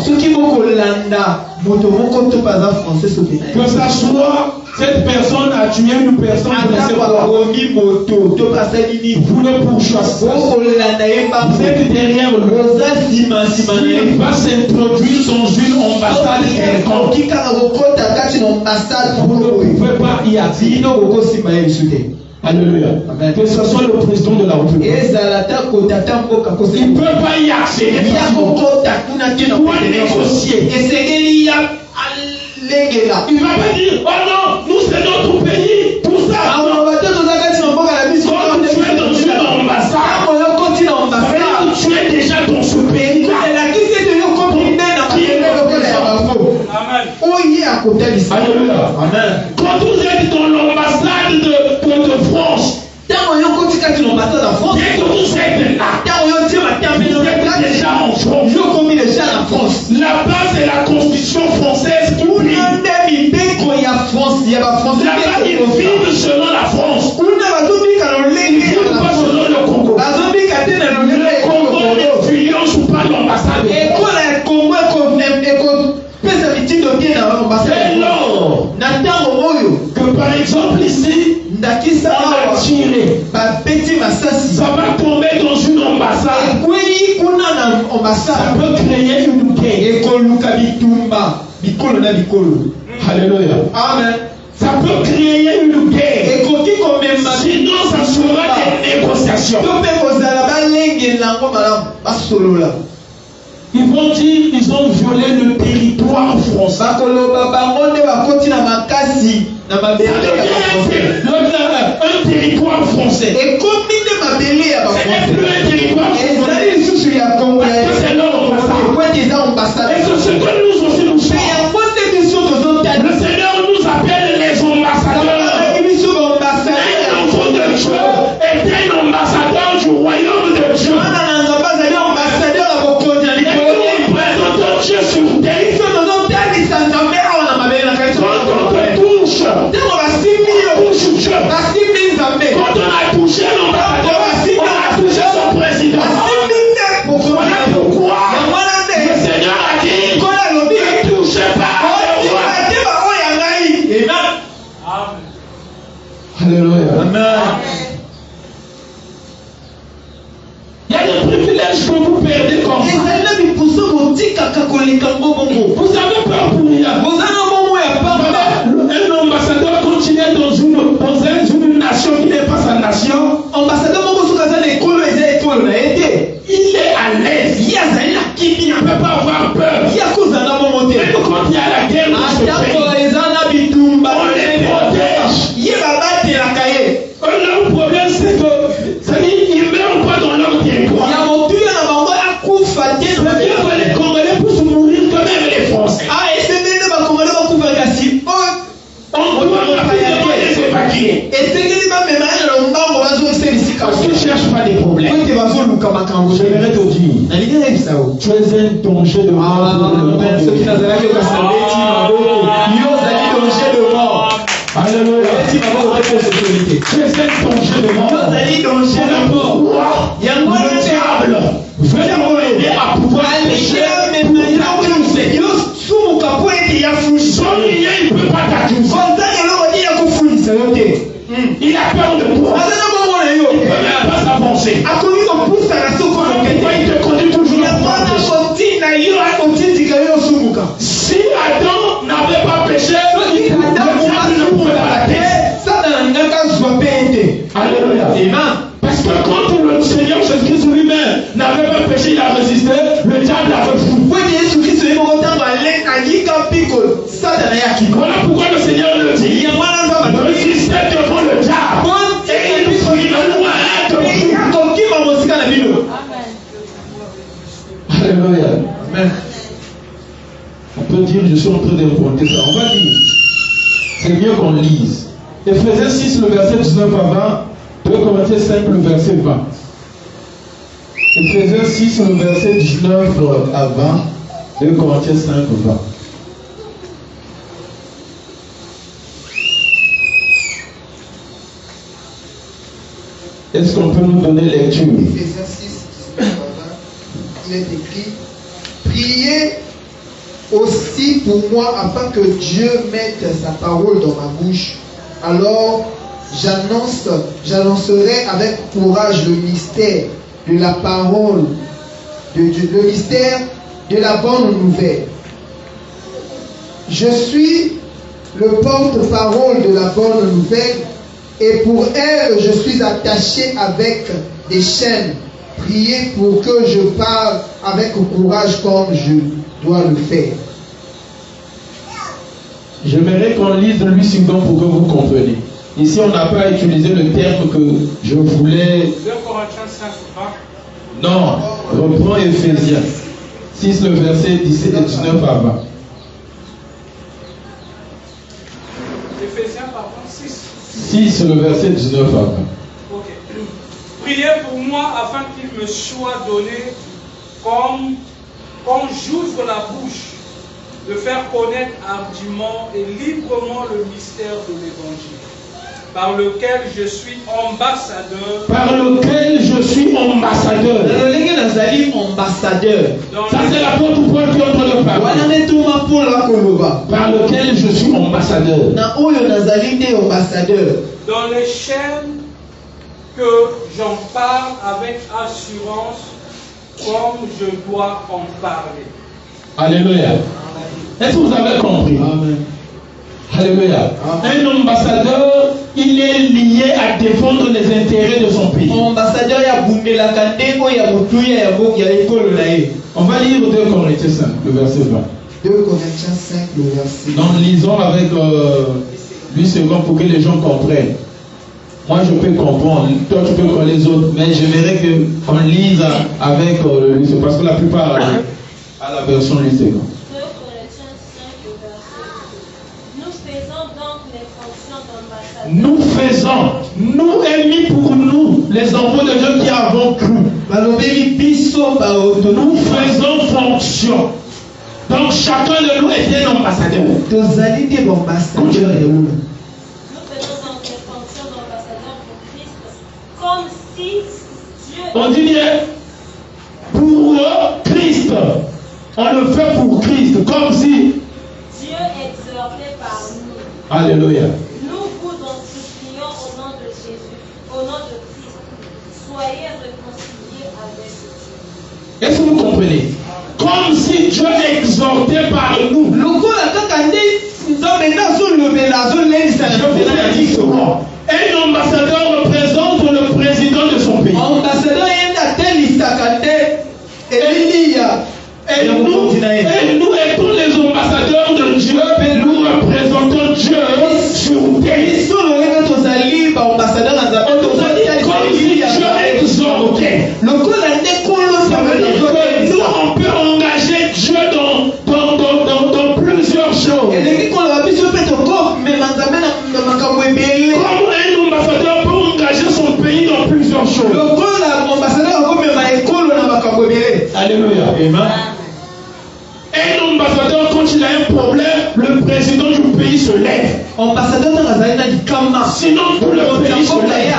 Que ça soit cette personne a tué une personne, vous le pourchassez. Vous êtes derrière lui. Il va s'introduire dans une ambassade quelconque. Vous ne pouvez pas y accéder. Alléluia. Que ce soit le président de la République. Il ne peut pas y accéder. Il doit négocier. Il ne va pas dire, oh non, nous c'est notre pays. Pour ça, quand tu es dans une ambassade, tu es déjà dans ce pays. Alléluia. Quand vous êtes dans l'ambassade de France, dès que vous êtes là, vous êtes déjà en France. Là-bas, c'est la constitution française qui brille. Là-bas, ils vivent selon la France. Ils ne vivent pas selon le Congo. Le Congo n'influence pas l'ambassade. C'est lors que par exemple ici, on a tiré. Ça va tomber dans une ambassade. Ça peut créer une guerre. Alléluia. Amen. Ça peut créer une guerre. Sinon, ça sera des négociations. Ils vont dire qu'ils ont violé le territoire français. na mabele ya bafrançais. Un territoire français. Ekomi nde mabele ya C'est plus bafrançais. un territoire Ezali français. lisusu ya Congo. Parce que c'est leur ambassade. Po ete eza Et ambassade. c'est ce que nous aussi nous Mpe sommes. yango nde biso tozotala. Le Seigneur nous appelle les ambassadeurs. Abengi biso baambassadeur. Un enfant de Dieu est un ambassadeur du royaume de Dieu. Mwana na nzambe azali ambassadeur ya bokonzi ya Et likolo. nous présentons Dieu sur terre. Biso tozotalisa nzambe awa na mabele na kati. Quand on te touche, Ntango basimbi yo, touche Dieu. basimbi nzambe. Quand on a touché l'ambassadeur, on a touché son président. Basimbi nde bokonzi. Voilà pourquoi Yango wana le nde Seigneur a dit, kola alobi ne touchez pas à le roi. otika te bango ya ngai. Amen. Amen. Alléluia. Amen. Il y a des privilèges que vous perdez comme ça. ezali na bipuso botikaka koleka ngo bongo. Vous avez peur pour rien. bozali na bongo ya pamba. Un ambassadeur continue dans une nation qui n'est pas sa nation. ambassadeur moko soki aza na ekolo eza ekolo na ye te. Il est à l'aise. ye azali na kimi. Il ne peut pas avoir peur. ye akozala na bongo te. Même quand il y a la guerre dans ce atako pays, eza na bitumba on les protège. ye babatelaka ye. Le problème c'est que, c'est-à-dire, ils ne meurent pas dans leur territoire. ya motuya na bango akufa te. C'est bien que les Congolais puissent mourir quand même les Français. esengeli nde bakongole bakufa kasi On doit rapidement les évacuer. esengeli bamema ye na lombango bazongisa bisika. Parce qu'ils ne cherchent pas des problèmes. ete bazoluka makambo. J'aimerais te dire, nalingi nayebisa yo. tu es un danger de mort. soki nazalaki okasabeti maboko yo ozali danger de mort. Alléluia. obeti maboko te mpo sécurité. Tu es un danger de yo mort. ozali danger de mort. Pourquoi yango le diable veut m'aider à pouvoir pécher pour t'accuser. yo sumuka mpo ete yafusa. Son lien, il ne peut pas t'accuser. oza eloko te ya kofulisa yo te. Il a peur de toi. aza na bongo na yo. Il ne peut même pas s'avancer. akoki kopusana soki Pourquoi okokende. il te conduit toujours à yango na pécher? kotina yo akotitika yo osumuka. Si Adam n'avait pas péché, soki le adamu diable ne pouvait pas la asuka te tête. satana alingaka zwa mpe ete. Alléluia. Amen. Parce que quand le Seigneur Jésus-Christ lui-même n'avait pas péché, il a résisté, le diable a refusé. po ete yesu kristo ye moko ntango alika mpiko satana yaki. Voilà pourquoi le Seigneur le dit. yango wana nzambe Résistez devant le diable. Et il fuira loin de vous. akokima mosika na bino. Alléluia. Amen. On peut dire, je suis en train d'inventer ça. On va dire. C'est mieux qu'on lise. Ephésiens 6, le verset 19 à 20. 2 Corinthiens 5, le verset 20. Ephésiens 6, le verset 19 à 20. 2 Corinthiens 5, 20. Est-ce qu'on peut nous donner lecture? Ephésiens 6, 19 à 20, il est écrit: priez aussi pour moi afin que Dieu mette sa parole dans ma bouche. Alors j'annoncerai avec courage le mystère de la parole de Dieu, le mystère de la bonne nouvelle. Je suis le porte-parole de la bonne nouvelle, et pour elle je suis attaché avec des chaînes. Priez pour que je parle avec courage comme je dois le faire. J'aimerais qu'on lise Louis II pour que vous compreniez. Ici, on n'a pas utilisé le terme que je voulais. 2 Corinthiens 5, 20. Non, reprends Ephésiens 6, le verset 17 et 19 à 20. Éphésiens, pardon, 6. 6, le verset 19 à 20. Ok. Priez pour moi afin qu'il me soit donné, quand j'ouvre la bouche, de faire connaître hardiment et librement le mystère de l'évangile, par lequel je suis ambassadeur. Par lequel je suis ambassadeur. Ça, c'est la porte pour Paul qui est en train de parler. Par lequel je suis ambassadeur. Dans les chaînes que j'en parle avec assurance, comme je dois en parler. Alléluia. Est-ce que vous avez compris? Amen. Alléluia. Un ambassadeur, il est lié à défendre les intérêts de son pays. On va lire 2 Corinthiens 5, le verset 20. 2 Corinthiens 5, le verset 20. Donc lisons avec 8 secondes pour que les gens comprennent. Moi, je peux comprendre. Toi, tu peux comprendre les autres. Mais j'aimerais qu'on lise avec le 8 secondes. Parce que la plupart à la version 8 secondes. Nous faisons, nous émis pour nous, les enfants de Dieu qui avons cru. Nous faisons fonction. Donc chacun de nous est un ambassadeur. Nous faisons donc des fonctions d'ambassadeur pour Christ, comme si Dieu... On dit bien, pour Christ. On le fait pour Christ, comme si Dieu exhortait par nous. Alléluia. Nous vous donc supplions au nom de Jésus, au nom de Christ, soyez réconciliés avec Dieu. Est-ce que vous comprenez? Comme si Dieu exhortait par nous. Je vous l'ai dit souvent. Un ambassadeur représente le président de son pays. Et nous étant les ambassadeurs de Dieu, nous représentons Dieu sur terre. Comme si Dieu exhortait. Ça veut dire que nous, on peut engager Dieu dans plusieurs choses. Comme un ambassadeur peut engager son pays dans plusieurs choses. Alléluia. Amen. Un ambassadeur, quand il a un problème, le président du pays se lève. Sinon, tout le pays se lève.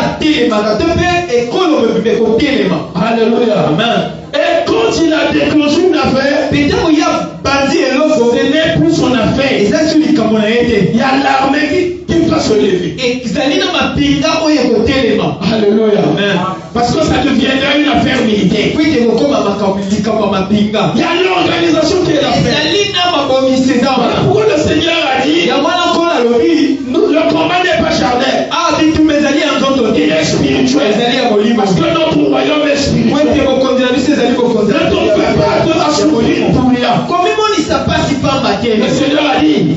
Alléluia. Amen. Et quand il a déclenché une affaire, ce n'est plus son affaire. Il y a l'armée qui doit se lever. Alléluia. Amen. Parce que ça deviendra une affaire militaire. Il y a l'organisation qui est l'affaire. Voilà pourquoi le Seigneur a dit le combat n'est pas charnel. Il est spirituel. Parce que notre royaume est spirituel. Ne t'en fais pas de souffrir pour rien. Le Seigneur a dit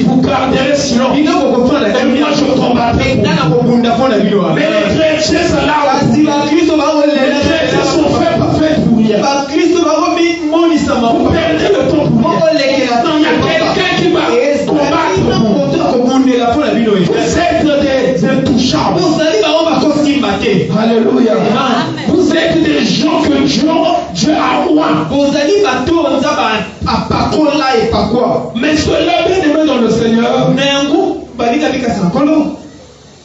vous garderez silence. Et moi je combattrai pour vous. Mais les chrétiens sont là. Les chrétiens sont faits pour rien. Vous perdez le temps pour rien. Non, il y a quelqu'un qui va combattre pour vous. Vous êtes des intouchables. Alléluia. Vous êtes des gens que Dieu a oint. Mais cela, bien aimé dans le Seigneur,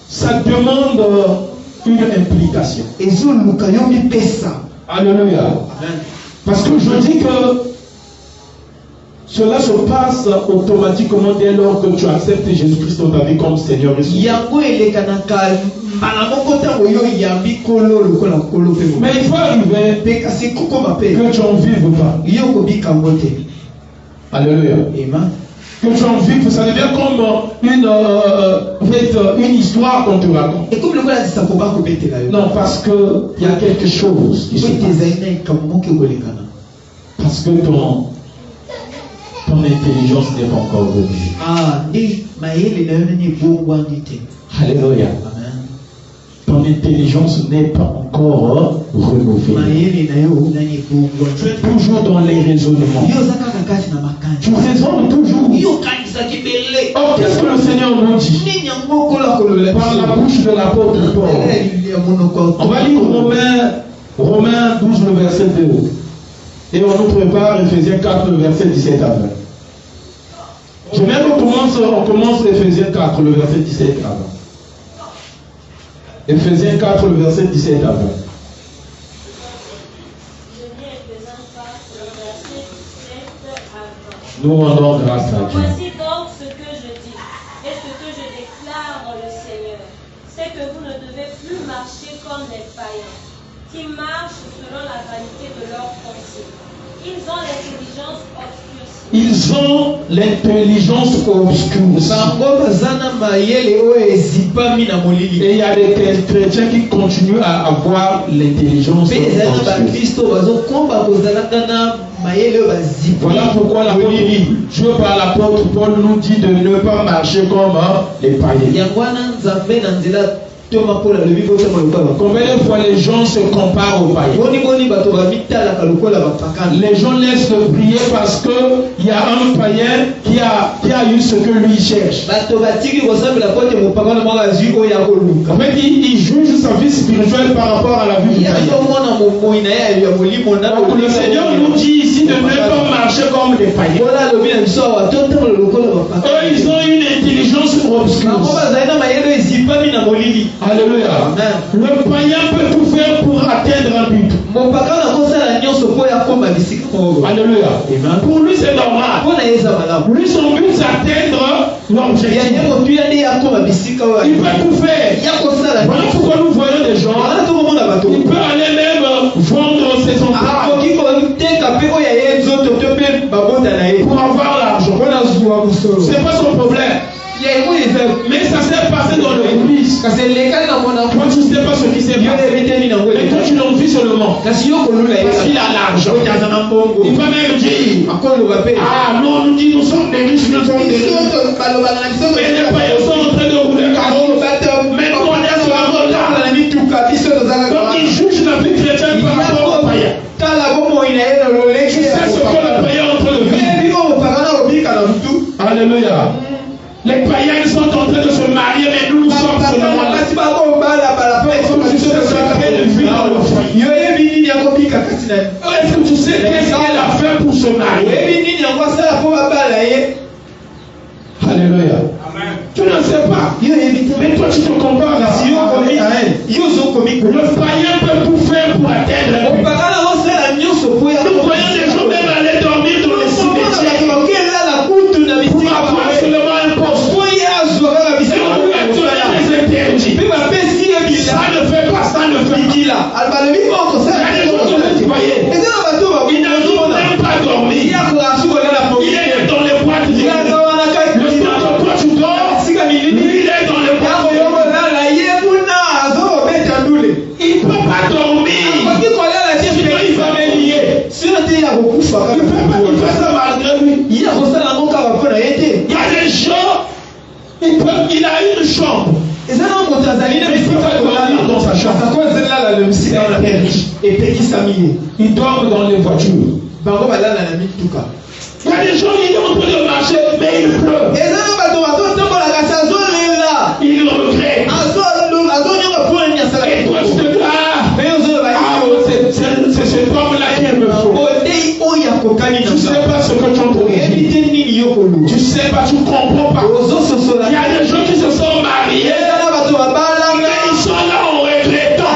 ça demande une implication. Alléluia. Parce que je dis que cela se passe automatiquement dès lors que tu acceptes Jésus-Christ dans ta vie comme Seigneur et Sauveur. Mais il faut arriver que tu en vives pas. Alléluia. Que tu en vives, ça devient comme une histoire qu'on te raconte. Non, parce qu'il y a quelque chose qui se passe. Parce que ton intelligence n'est pas encore venue. Alléluia. Ton intelligence n'est pas encore renouvelée. Tu es toujours dans les raisonnements. Tu raisonnes toujours. Or, qu'est-ce que le Seigneur nous dit par la bouche de l'apôtre Paul? On va lire Romains 12, le verset 2. Et on nous prépare Ephésiens 4, le verset 17 à 20. Je vais on commence Ephésiens 4, le verset 17 à 20. Ephésiens 4, le verset 17 à 20. Nous rendons grâce à Dieu. Voici donc ce que je dis et ce que je déclare dans le Seigneur, c'est que vous ne devez plus marcher comme les païens, qui marchent selon la vanité de leurs pensées. Ils ont l'intelligence obscurcie. ils ont l'intelligence obscure. Et il y a des chrétiens qui continuent à avoir l'intelligence obscure. Voilà pourquoi Dieu par l'apôtre Paul nous dit de ne pas marcher comme les païens. Combien de fois les gens se comparent aux païens? Les gens laissent le prier parce qu'il y a un païen qui a eu ce que lui cherche. En fait, il juge sa vie spirituelle par rapport à la vie du païen. Donc le Seigneur nous dit ici de ne pas marcher comme des païens. Eux, ils ont une intelligence obscure. Alléluia. Le païen peut tout faire pour atteindre un but. Alléluia. Pour lui, c'est normal. Lui, son but, c'est atteindre l'objectif. Il peut tout faire. Voilà pourquoi nous voyons des gens. Il peut aller même vendre ses entrailles pour avoir l'argent. C'est pas son problème. Mais ça s'est passé dans l'église. Toi, tu ne sais pas ce qui s'est passé. Et toi, tu l'envies seulement. Parce qu'il a l'argent. Il va même dire: ah non, nous dit, nous sommes des riches, nous sommes des riches. Mais les païens sont en train de rouler carreau. Maintenant, on est sur la route là. Donc, ils jugent la vie chrétienne par rapport aux païens. Tu sais ce que le païen est en train de vivre. Alléluia. Les païens sont en train de se marier, mais nous sommes seulement là. Est-ce que tu sais ce qu'elle vit dans le foyer? Est-ce que tu sais qu'est-ce qu'elle a fait pour se marier? Alléluia. Tu ne sais pas. Mais toi, tu te compares à elle. Le païen peut tout faire pour atteindre un but. Nous voyons des gens même aller dormir dans les cimetières pour avoir seulement un poste. Ça ne fait pas, ça ne fait pas. Il y a des gens qui vous voyez. Il n'arrive même pas à dormir. Il est dans les boîtes. Le soir quand toi tu dors, lui il est dans les boîtes. Il ne peut pas dormir. Sinon il va m'élier. Il fait ça malgré lui. Il y a des gens, il a une chambre. Mais il peut dormir dans sa chambre. Il dort dans les voitures. Il y a des gens qui sont en train de marcher, mais il pleut. Il regrette. Et toi tu te dis: c'est cet homme-là qu'il me faut. Tu ne sais pas ce que tu as trouvé. Tu ne sais pas, tu ne comprends pas. Il y a des gens qui se sont mariés, mais ils sont là en regrettant.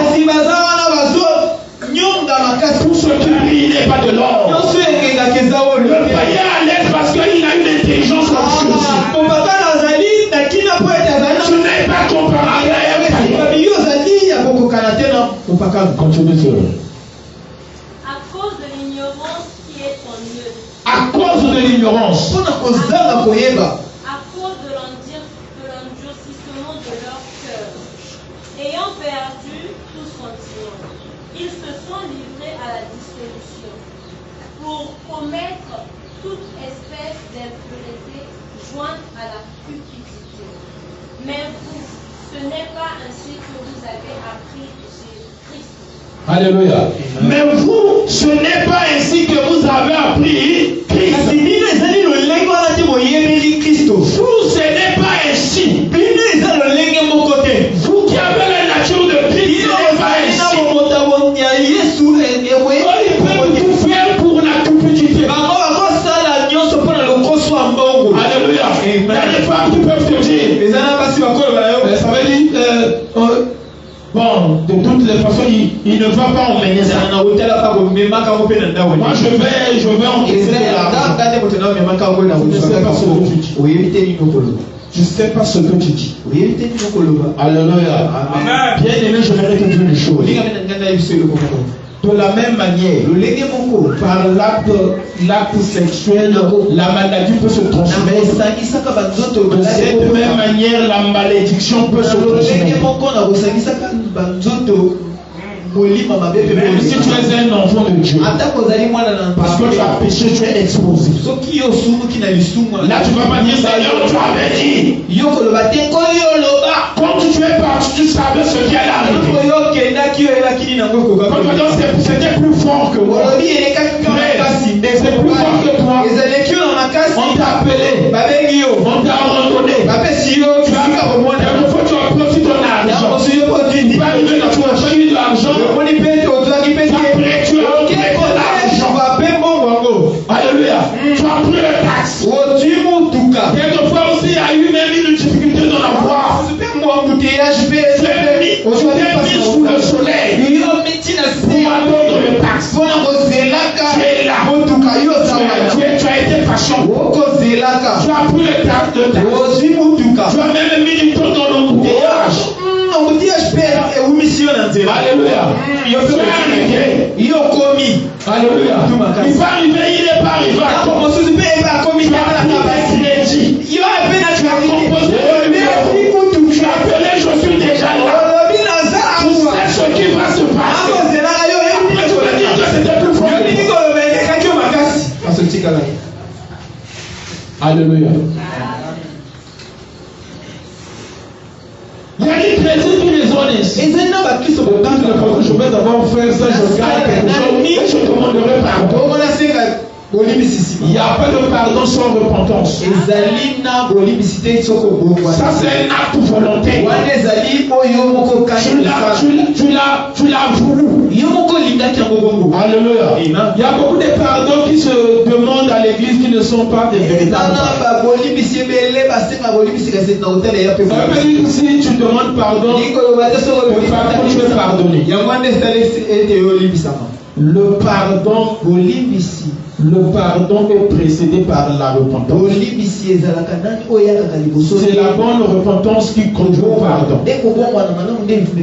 Pour ce qui brille n'est pas de l'or. Le païen à l'aise parce qu'il a une intelligence obscure. Tu n'es pas comparé à un païen. Continue sur eux. À cause de l'ignorance qui est en eux. À cause de l'ignorance. À cause de l'endurcissement de leur cœur. Ayant perdu tout sentiment, ils se sont livrés à la dissolution pour commettre toute espèce d'impureté jointe à la cupidité. Mais vous, ce n'est pas ainsi que vous avez appris Jésus-Christ. Alléluia. Mais vous, ce n'est pas ainsi que vous avez appris Christ. Vous, ce n'est pas ainsi. Vous qui avez la nature de Christ, ce n'est pas ainsi. Il peut tout faire pour la cupidité. Alléluia. Il y a des femmes qui peuvent te dire, ça veut dire, bon, de toutes les façons, il ne va pas emmener ça. Moi, je vais encaisser l'argent. Je ne sais pas ce que tu dis. Je ne sais pas ce que tu dis. Alléluia. Amen. Bien aimé, j'aimerais que Dieu le chose. De la même manière, par l'acte sexuel, la maladie peut se transmettre. De cette même manière, la malédiction peut se transmettre. Même si tu es un enfant de Dieu, parce que tu as péché, tu es exposé. Là, tu ne vas pas dire, Seigneur, tu avais dit. Quand tu es parti, tu savais ce qui allait arriver. C'était plus fort que moi. C'est plus fort que toi. On t'a appelé. On t'a ordonné. Tu as profité ton argent. Tu vas arriver dans ton chien de l'argent. Après, tu as pris ton argent. Alléluia. Tu as pris le taxe. Quelquefois aussi, il y a eu même une difficulté dans la voie. Tu t'es mis sous le soleil pour attendre le taxe. Tu es là. Tu as été patient. Tu as pris le taxe. Tu as même mis du temps dans l'embouteillage. Alléluia. Alléluia. Il va arriver, il n'est pas arrivé. Tu as crédit. Tu as composé. Tu as appelé, je suis déjà là. Tu sais ce qui va se passer. Après, tu vas dire que c'était plus fort. Alléluia. Il y a des chrétiens qui les ont ainsi. Quand je vais d'abord faire ça, je garde quelque chose et je demanderai pardon. Il n'y a pas de pardon sans repentance. Ça, c'est un acte volontaire. Tu l'as voulu. Alléluia. Il y a beaucoup de pardons qui se demandent à l'église qui ne sont pas des véritables. Si tu demandes pardon, tu es pardonné. Le pardon est précédé par la repentance. C'est la bonne repentance qui conduit au pardon.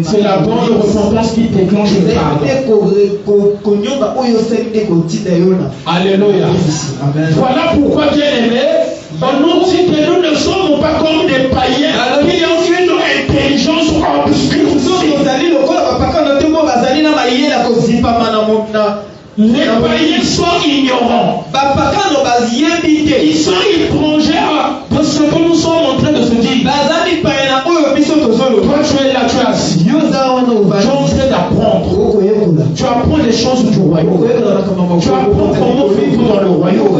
C'est la bonne repentance qui déclenche le pardon. Alléluia. Voilà pourquoi, bien aimé, on nous dit que nous ne sommes pas comme des païens qui ont une intelligence obscure. Les païens sont ignorants. Ils sont étrangers de ce que nous sommes en train de se dire. Toi, tu es là, tu es assis. Tu es en train d'apprendre. Tu apprends les choses du royaume. Tu apprends comment vivre dans le royaume. On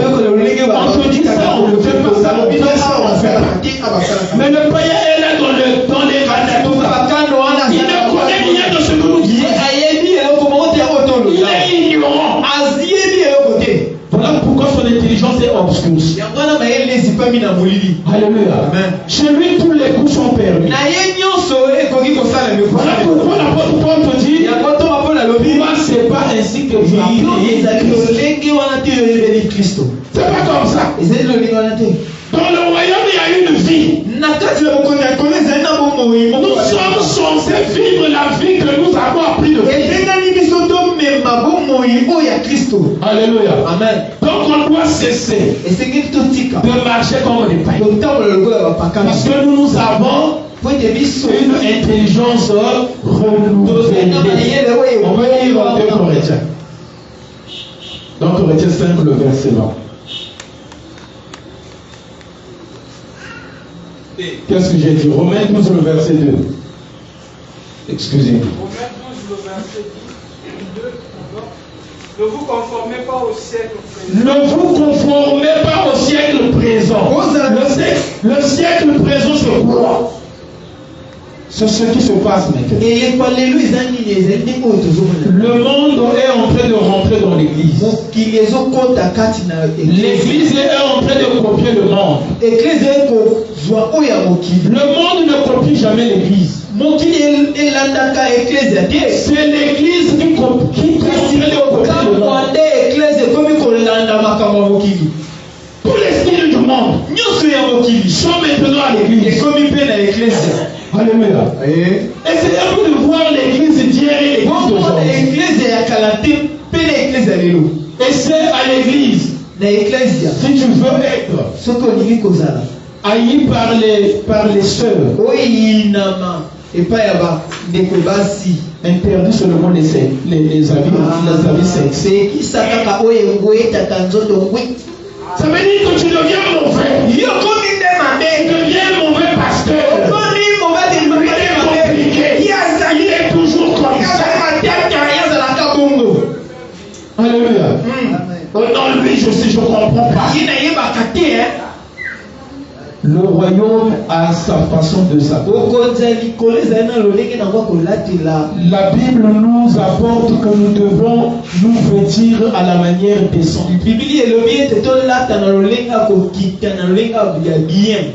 te dit ça, on ne fait pas ça, on fait ça, on fait ça. Mais le païen est là dans les vannes. Il ne connaît rien de ce que nous disons. Il est ignorant. Voilà pourquoi son intelligence est obscure. Alléluia. Chez lui, tous les coups sont permis. Voilà pourquoi l'apôtre Paul te dit, moi, c'est pas ainsi que je c'est pas comme ça. Dans le royaume, il y a une vie. Nous sommes censés vivre la vie que nous avons appris de vivre. Alléluia. Amen. Donc on doit cesser de marcher comme des païens. Parce que nous avons une intelligence renouvelée. On va lire 2 Corinthiens. Dans Corinthiens 5, le verset 20. Qu'est-ce que j'ai dit? Romains 12, le verset 2. Excusez-moi. Romains 12, le verset 2. Ne vous conformez pas au siècle présent. Ne vous conformez pas au siècle présent. Le siècle présent, c'est quoi? C'est ce qui se passe maintenant. Le monde est en train de rentrer dans l'église. L'église est en train de copier le monde. Le monde ne copie jamais l'église. C'est l'église qui copie le monde. Tous les styles du monde sont maintenant à l'église. Alléluia. Et c'est à vous de voir l'église d'hier et l'église d'aujourd'hui. Et c'est à l'église. Si tu veux être haï par les sœurs, interdit seulement les habits sexy. Ça veut dire que tu deviens mauvais. Tu deviens mauvais pasteur. Il est toujours comme ça. Alléluia. Non, lui, je comprends pas. Le royaume a sa façon de s'apporter. La Bible nous apporte que nous devons nous vêtir à la manière décente.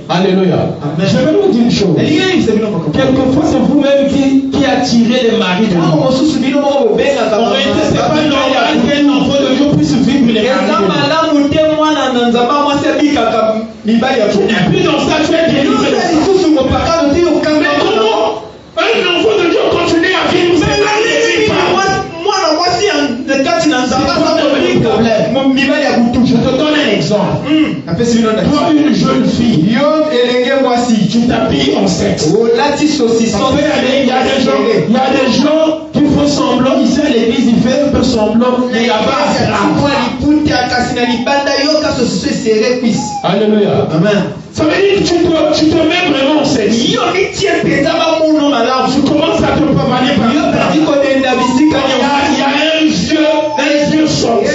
Alléluia. Amen. Je vais vous dire une chose. Quelquefois, c'est vous-même qui attirez les maris de Dieu. En réalité, ce n'est pas normal qu'un enfant de Dieu puisse vivre les maris de Dieu. Tu n'es plus dans ça, tu es délivré. Mais comment un enfant de Dieu continue à vivre? C'est là qu'il vit pas. Je te donne un exemple. Toi, une jeune fille, tu t'habilles en sexe. Il y a des gens qui font semblant, ici à l'église, ils font un peu semblant, mais là-bas, c'est grave. Alléluia. Amen. Ça veut dire que tu te mets vraiment en sexe. Tu commences à te pavaner par là. Il y a un vieux sorcier.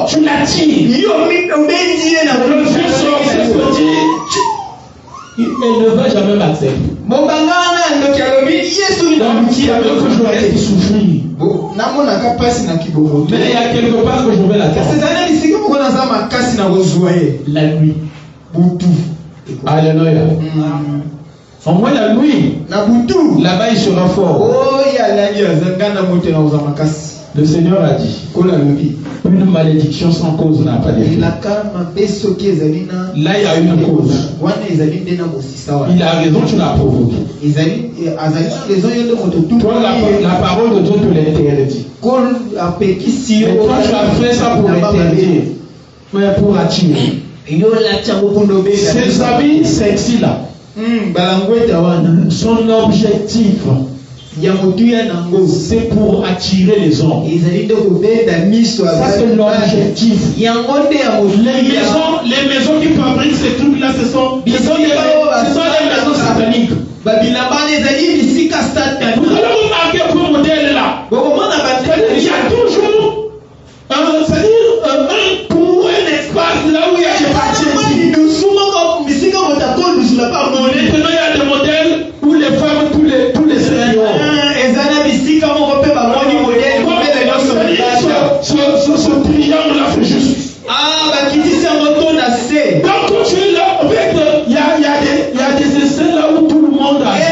Tu l'attires. Le vieux sorcier se dit, elle ne va jamais m'accepter. Donc, il y a que je vais souffrir. Mais il y a quelque part que je vais l'attendre. La nuit. Alléluia. Au moins la nuit. Là-bas il sera fort. Le Seigneur a dit, une malédiction sans cause n'a pas d'effet. Là il y a une cause. Il a raison, tu l'as provoqué. Toi, la parole de Dieu te l'interdit. Mais toi, tu as fait ça pour l'interdire, mais pour attirer. Ces habits sexy là, son objectif, c'est pour attirer les hommes. Ça c'est l'objectif. Les maisons qui fabriquent ces trucs là, ce sont des maisons sataniques. Vous allez remarquer que le modèle là, il y a toujours un espace là où il y a des parties. Maintenant il y a des modèles où les femmes, tous les ce triangle là fait juste. Donc quand tu es là, en fait, il y a des essais là où tout le monde a dit.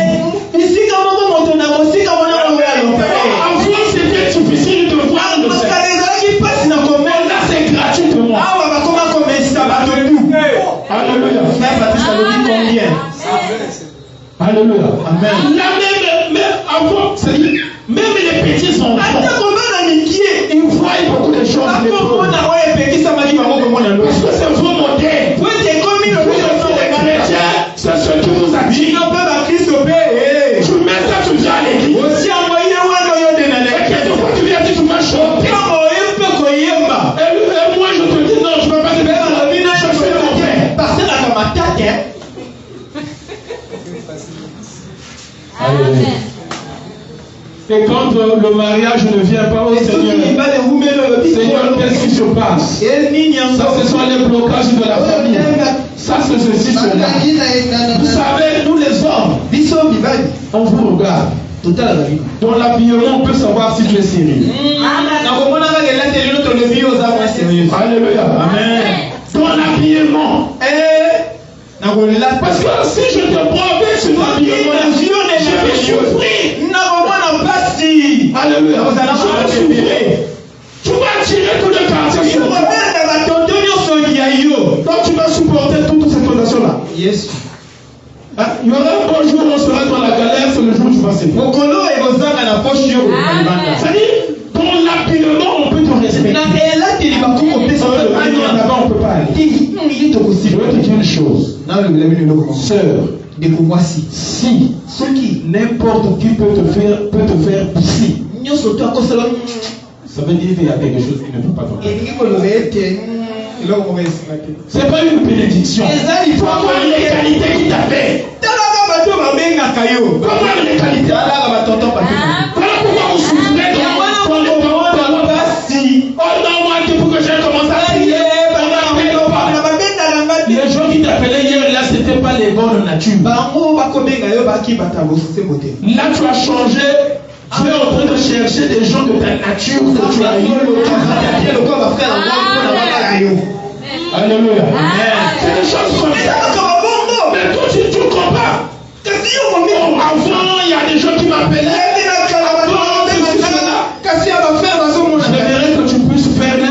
Avant c'était difficile de voir le sexe. Là c'est gratuitement. Alléluia. Alléluia. Amen. Là même avant, c'est-à-dire, même les petits enfants, ils voient beaucoup de choses. Parce que c'est vos modèles. Vous êtes les chrétiens, c'est ce qui vous attire. Tu mets ça, tu viens à l'église. Et quelquefois tu viens dire, tu vas chanter. Et moi je te dis, non, je ne peux pas te faire ça. Je fais mon père. Amen. Et quand le mariage ne vient pas au Seigneur, Seigneur, qu'est-ce qui se passe? Ça, ce sont les blocages de la famille. Ça, c'est ceci, cela. Vous savez, nous les hommes, on vous regarde. Dans l'habillement, on peut savoir si tu es sérieux. Alléluia. Amen. Dans l'habillement. Parce que si je te prends avec ce habillement, je vais souffrir. Alléluia. Je vais souffrir. Tu vas attirer tout le quartier. Donc tu vas supporter toutes ces conditions-là. Yes. Il y aura un bon jour où on sera dans la galère, c'est le jour où tu vas sévir. C'est-à-dire, Sœur, si n'importe qui peut te faire pisser, ça veut dire qu'il y a quelque chose qui ne peut pas tomber. C'est pas une bénédiction. Comment les qualités qu'il t'a fait? Comment les qualités? Voilà pourquoi vous souffrez dans les parents. Oh non, moi, pour que je commence à prier. Les gens qui t'appelaient hier, là, c'était pas les bonnes natures. Là, tu as changé. Tu es en train de chercher des gens de ta nature que tu as eu. Alléluia. C'est des choses comme ça. Mais toi, tu ne comprends pas. Avant, il y a des gens qui m'appelaient. J'aimerais que tu puisses faire une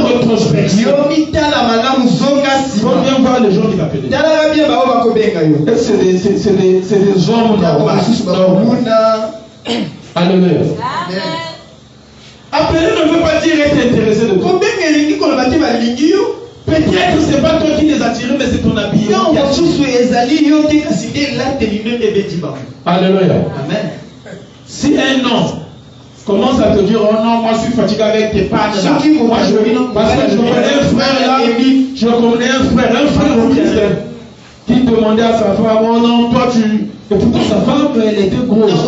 rétrospection. Il faut bien voir les gens qui t'appellent. C'est des hommes normaux. Alléluia. Appeler ne veut pas dire être intéressé de toi. Peut-être c'est pas toi qui les as tirés, mais c'est ton habillement. Alléluia. Amen. Si un homme commence à te dire, oh non, moi je suis fatigué avec tes pannes là. Moi parce que je connais un frère là, un frère au Christ qui demandait à sa femme, oh non, toi tu... Et pourtant sa femme, elle était grosse.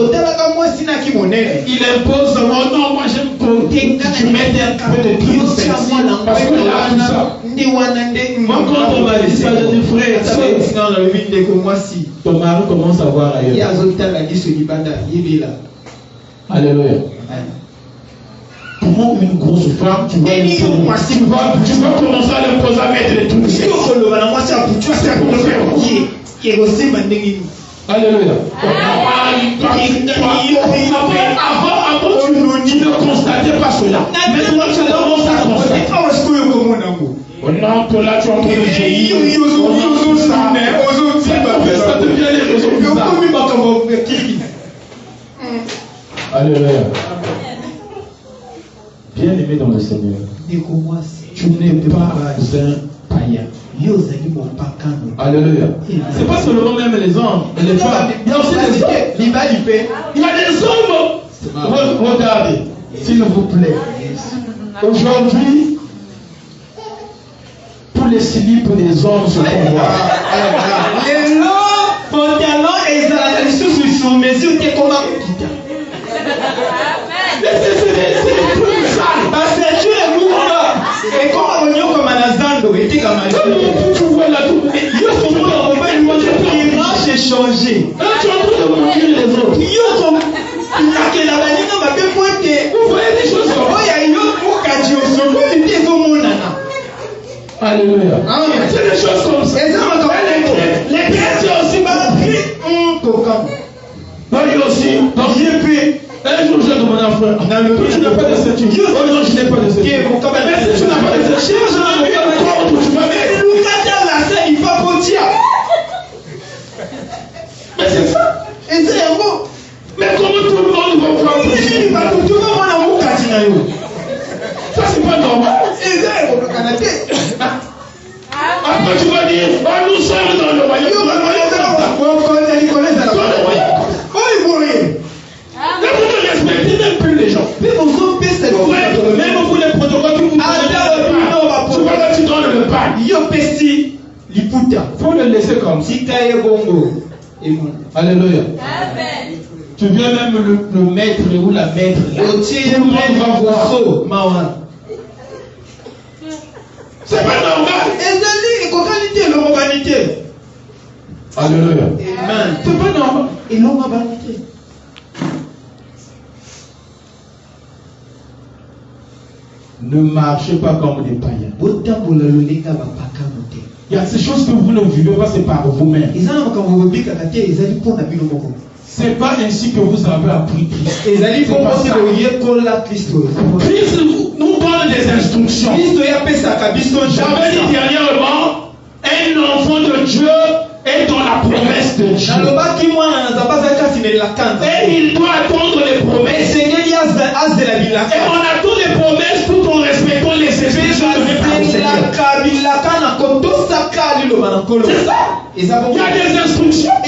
Il impose, oh non, moi j'aime que tu mettes un peu de triste. Parce que là, tout ça. Moi quand on m'a dit ça, j'ai dit frère, ton mari commence à voir ailleurs. Alléluia. Pour une grosse femme, tu vas commencer à l'imposer à mettre les trucs. Alléluia. Avant, tu ne constatais pas cela. Maintenant, tu commences à constater. Oh non, toi là, tu es en train de vieillir. Ça devient les réseaux bizarres. Alléluia. Bien aimé dans le Seigneur, tu n'es pas un païen. Alléluia. C'est pas seulement même les hommes et les femmes. Il y a aussi des hommes. Il y a des hommes. Regardez, s'il vous plaît. Aujourd'hui, tous les slips des hommes se font voir. Tu vois là tout. J'ai changé. Là tu es en train de manger les autres. Vous voyez des choses comme ça. Alléluia. C'est des choses comme ça. Les chrétiens aussi m'ont pris. Moi aussi. Donc j'ai pris. Un jour j'ai demandé à un frère. Tu n'as pas de statut. Oh non, je n'ai pas de statut. Mais si tu n'as pas de statut, tu vas mais c'est ça. Et c'est un mot. Mais comment tout le monde va prendre ça, c'est pas normal. Après tu vas dire, oh, nous sommes dans le royaume. Mais vous ne respectez même plus les gens. Même vous les protocoles que vous tu vas là, tu donnes le pain. Faut le laisser comme ça. Alléluia. Amen. Tu viens même le maître ou la maître. Tout le monde va voir. C'est pas normal. Alléluia. Amen. C'est pas normal. Et l'homme a vanité. Ne marchez pas comme des païens. Il y a ces choses que vous ne vivez pas, c'est par vous-même. C'est pas ainsi que vous avez appris Christ. Christ nous donne des instructions. J'avais dit dernièrement, un enfant de Dieu est dans la promesse de Dieu. Et il doit attendre les promesses. Et on attend les promesses tout en respectant les esprits de Dieu. C'est ça. Il y a des instructions. On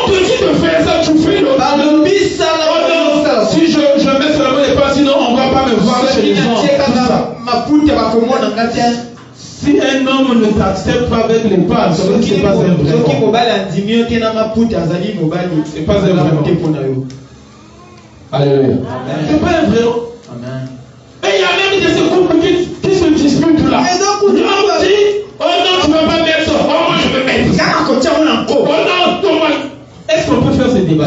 te dit de faire ça, tu fais le. Si je mets seulement les pas, sinon on ne va pas me voir chez les gens. Si un homme ne t'accepte pas avec les pas, ça veut dire que ce n'est pas un vrai homme. C'est pas un vrai homme. Alléluia. C'est pas un vrai homme. Et il y a même des couples qui se disputent là. L'homme dit, oh non, tu ne vas pas mettre ça. Oh moi je vais mettre ça. Oh non, toi. Est-ce qu'on peut faire ce débat?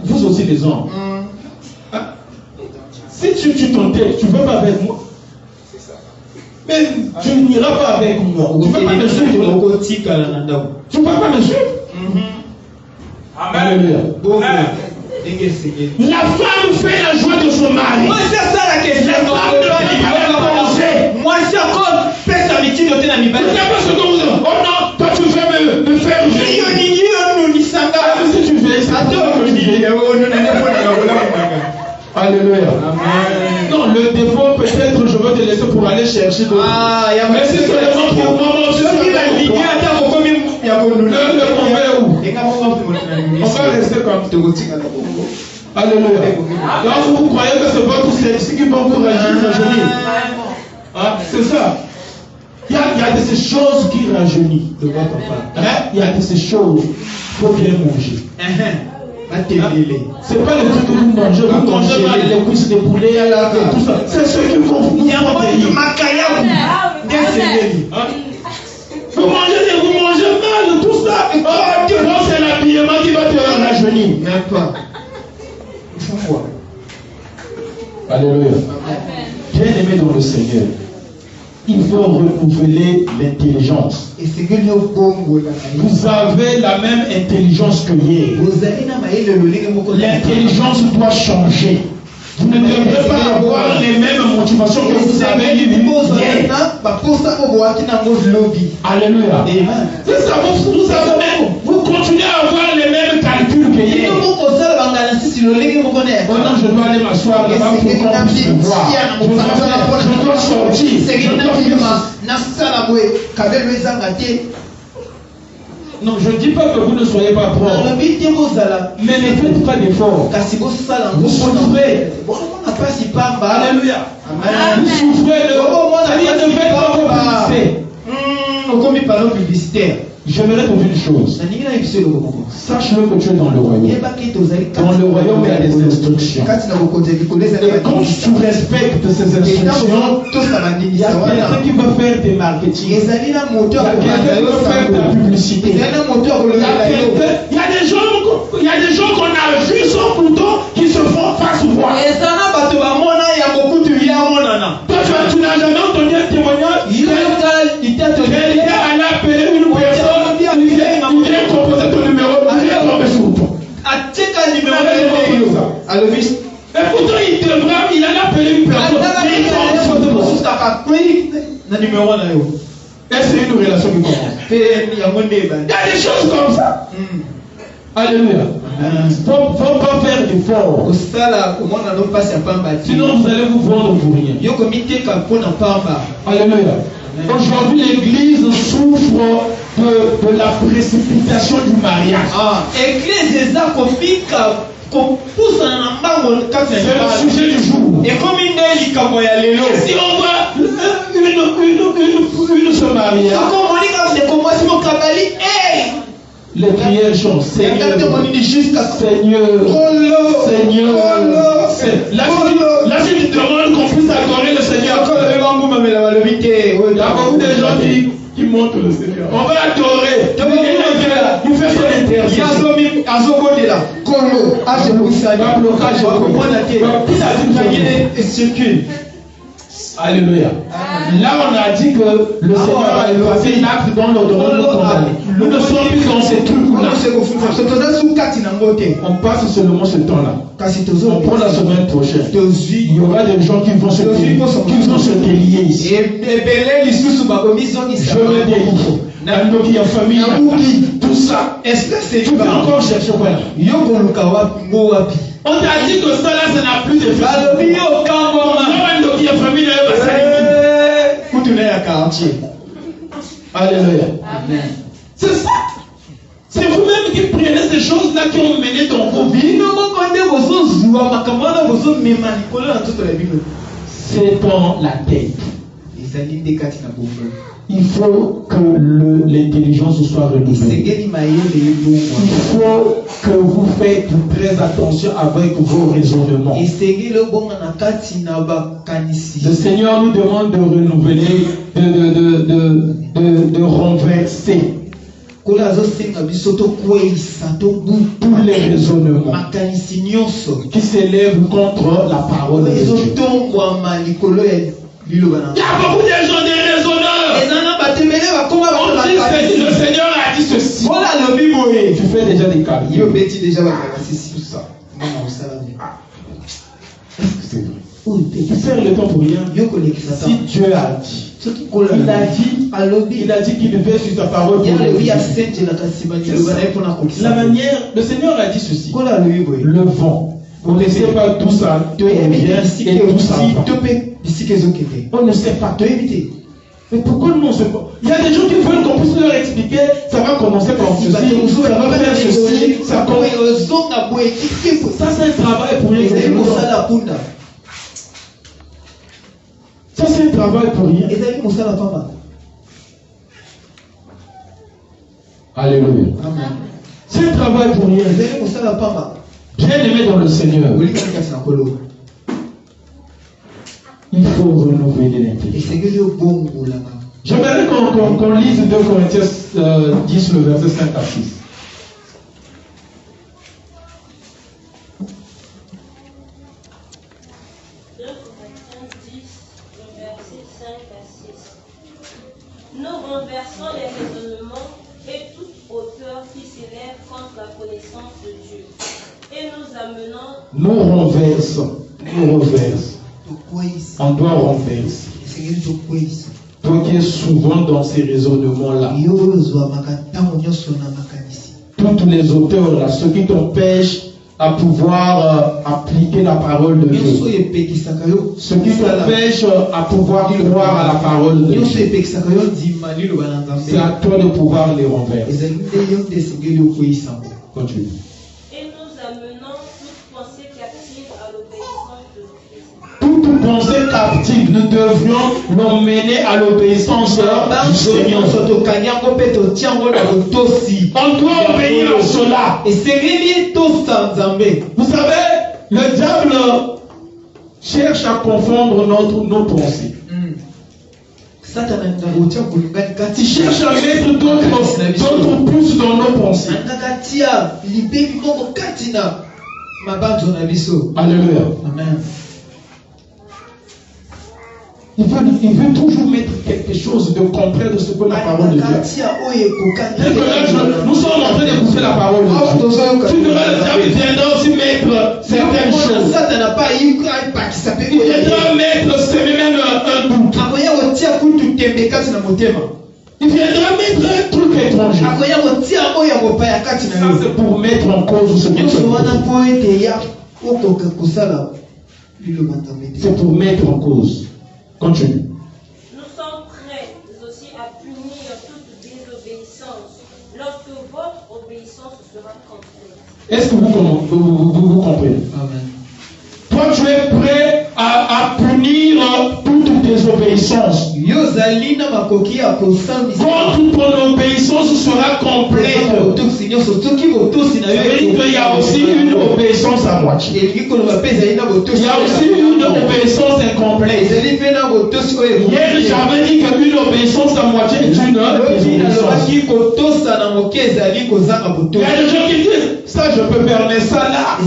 Vous aussi les hommes. Si tu t'entêtes, tu ne veux pas avec moi. Mais tu n'iras pas avec moi. Tu ne peux pas me suivre. Tu ne peux pas me suivre. Amen. Alléluia. La femme fait la joie de son mari. Moi, c'est ça la question. La femme ne peut pas manger. Moi, c'est encore faire sa métier de tenir à mi Vous savez ce que vous dites? Oh non, toi tu veux me faire jouer. Si tu fais ça, alléluia. Non, le défaut peut-être je veux te laisser pour aller chercher d'autres. Mais c'est seulement pour moi. Le mauvais où? On va rester comme ça. Alléluia. Donc vous croyez que c'est votre sexe qui va vous rajeunir? C'est ça. Il y a de ces choses qui rajeunissent de votre femme. Il y a de ces choses. Il faut bien manger. C'est pas les trucs que vous mangez. Vous mangez mal les cuisses de poulet, tout ça. C'est ce qui vont vous faire. Vous mangez mal, tout ça. C'est l'habillement qui va te rajeunir. Même pas. Alléluia. Bien aimé dans le Seigneur, il faut renouveler l'intelligence. Vous avez la même intelligence que hier. L'intelligence doit changer. Vous ne devrez pas avoir les mêmes motivations que vous avez hier. Alléluia. C'est ça, vous continuez à avoir les mêmes calculs que hier. Oh non, je dois aller m'asseoir là-bas pour qu'on puisse me voir. Je dois sortir. Non, je ne dis pas que vous ne soyez pas propre. Mais ne faites pas d'efforts. Vous souffrez. Alléluia. Vous souffrez de. C'est-à-dire ne faites pas vos publicitaires. J'aimerais te dire une chose. Sache-le que tu es dans le royaume. Dans le royaume, il y a des instructions. Et quand tu respectes ces instructions, il y a quelqu'un qui va faire tes marketing. Il y a quelqu'un qui va faire ta publicité. Il y a des gens qu'on a vus sans couteau qui se font face voir. Toi, tu n'as jamais entendu un témoignage. Quelqu'un a appelé une personne. Il vient composer ton numéro. Il vient tomber sur toi. Et pourtant, il a appelé une personne. Et c'est une relation qui commence. Il y a des choses comme ça. Alléluia. Il ne faut pas faire d'efforts. Sinon, vous allez vous vendre pour rien. Alléluia. Aujourd'hui, l'église souffre de la précipitation du mariage. C'est le sujet du jour. Et si on voit une se marier, les prières sont Seigneur. Là, si tu demandes qu'on puisse adorer le Seigneur, il y a beaucoup de gens qui montrent le Seigneur. On va adorer. Il fait son intercession. Alléluia. Là, on a dit que le Seigneur a effacé l'acte dans l'ordre de condamné. Nous ne sommes plus dans ces trucs-là. On passe seulement ce temps-là. On prend la semaine prochaine. Il y aura des gens qui vont se délier ici. Je me délie. Il y a famille, tout ça. Tu peux encore chercher voilà. On t'a dit que ça là, ça n'a plus d'effet. quartier. Alléluia. Amen. C'est ça. C'est vous-même qui prenez ces choses-là qui ont mené dans vos vies. C'est dans la tête. Il faut que l'intelligence soit renouvelée. Il faut que vous faites très attention avec vos raisonnements. Le Seigneur nous demande de renouveler, de renverser tous les raisonnements qui s'élèvent contre la parole de Dieu. Il y a beaucoup de gens, des raisonneurs. On dit que le Seigneur a dit ceci. Tu fais déjà des calculs. Tout ça. Est-ce que c'est vrai? Tu perds le temps pour rien. Si Dieu a dit, il a dit qu'il veut sur sa parole. La manière, le Seigneur a dit ceci. Le vent. Vous ne savez pas d'où ça vient et d'où ça va. On ne sait pas. Mais pourquoi nous on ne sait pas? Il y a des gens qui veulent qu'on puisse leur expliquer, ça va commencer par ceci, ça va faire ceci, ça c'est un travail pour rien. Ça c'est un travail pour rien. Alléluia. C'est un travail pour rien. Bien aimé dans le Seigneur. Il faut renouveler l'intelligence. J'aimerais qu'on lise 2 Corinthiens 10, le verset 5 à 6. Nous renversons les raisonnements et toute hauteur qui s'élève contre la connaissance de Dieu. Et nous amenons... Nous renversons. On doit renverser. Toi qui es souvent dans ces raisonnements-là, toutes les auteurs là, ceux qui t'empêchent à pouvoir appliquer la parole de Dieu, ceux qui t'empêchent à pouvoir croire à la parole de Dieu, c'est à toi de pouvoir les renverser. Continue. Et nous amenons toute pensée captive à l'obéissance de Christ. Toute pensée captive, nous devions l'emmener à l'obéissance du Seigneur. On doit obéir à cela. Vous savez, le diable cherche à confondre nos pensées. Il cherche à mettre d'autres puces dans nos pensées. Alléluia. Amen. Il veut toujours mettre quelque chose de concret de ce que la parole de Dieu. Nous sommes en train d'écouter la parole de Dieu. Tu verras le diable viendra aussi mettre certaines choses. Il viendra mettre même un doute. Il viendra mettre un truc étranger. Ça c'est pour mettre en cause ce que tu fais. C'est pour mettre en cause. Continue. Nous sommes prêts aussi à punir toute désobéissance lorsque votre obéissance sera complète. Est-ce que vous comprenez? Amen. Toi, tu es prêt à punir toute désobéissance. Quand toute ton obéissance sera complète, il y a aussi une obéissance à moitié. Il y a aussi une obéissance incomplète. Hier, j'avais dit qu'une obéissance à moitié est une désobéissance. Il y a des gens qui disent, ça je peux permettre ça là.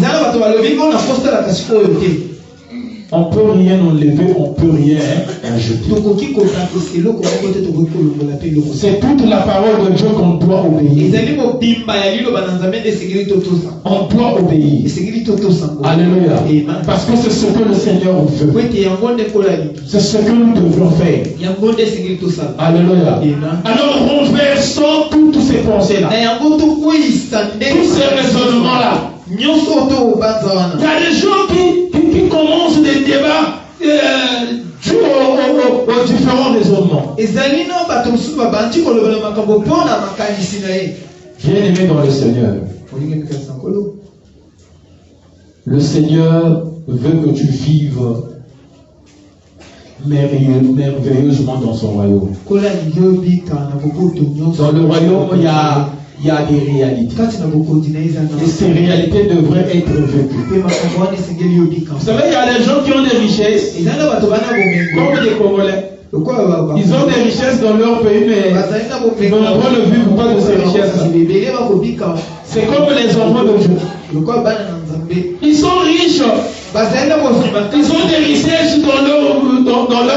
On peut rien enlever, on peut rien ajouter. C'est toute la parole de Dieu qu'on doit obéir. On doit obéir. Alléluia. Parce que c'est ce que le Seigneur veut. C'est ce que nous devons faire. Alléluia. Alors renversons toutes ces pensées-là. Tous ces raisonnements-là. Il y a des gens qui commencent des débats dus aux différents raisonnements. raisonnement. Bien-aimé dans le Seigneur, le Seigneur veut que tu vives merveilleusement dans son royaume. Dans le royaume, il y a des réalités. Et ces réalités devraient être vécues. Vous savez, il y a des gens qui ont des richesses, comme les Congolais. Ils ont des richesses dans leur pays, mais nombreux ne vivent pas de ces richesses. C'est comme les enfants de Dieu. Ils sont riches. Ils ont des richesses dans leur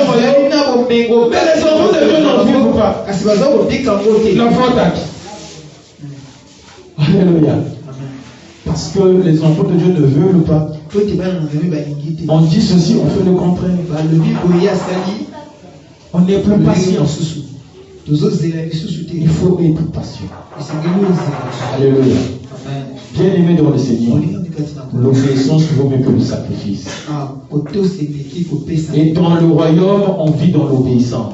royaume. Mais les enfants de Dieu n'en vivent pas. La faute à qui? Alléluia. Parce que les enfants de Dieu ne veulent pas. On dit ceci, on fait le contraire. On n'est plus patient. Il faut être patient. Alléluia. Bien-aimé dans le Seigneur, l'obéissance vaut mieux que le sacrifice. Et dans le royaume, on vit dans l'obéissance.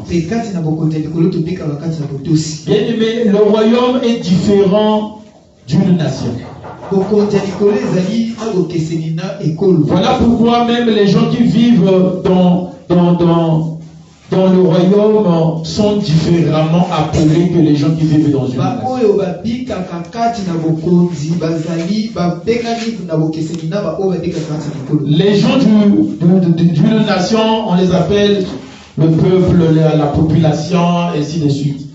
Bien-aimé, le royaume est différent d'une nation. Voilà pourquoi même les gens qui vivent dans le royaume sont différemment appelés que les gens qui vivent dans une nation. Les gens d'une nation, on les appelle le peuple, la population, ainsi de suite.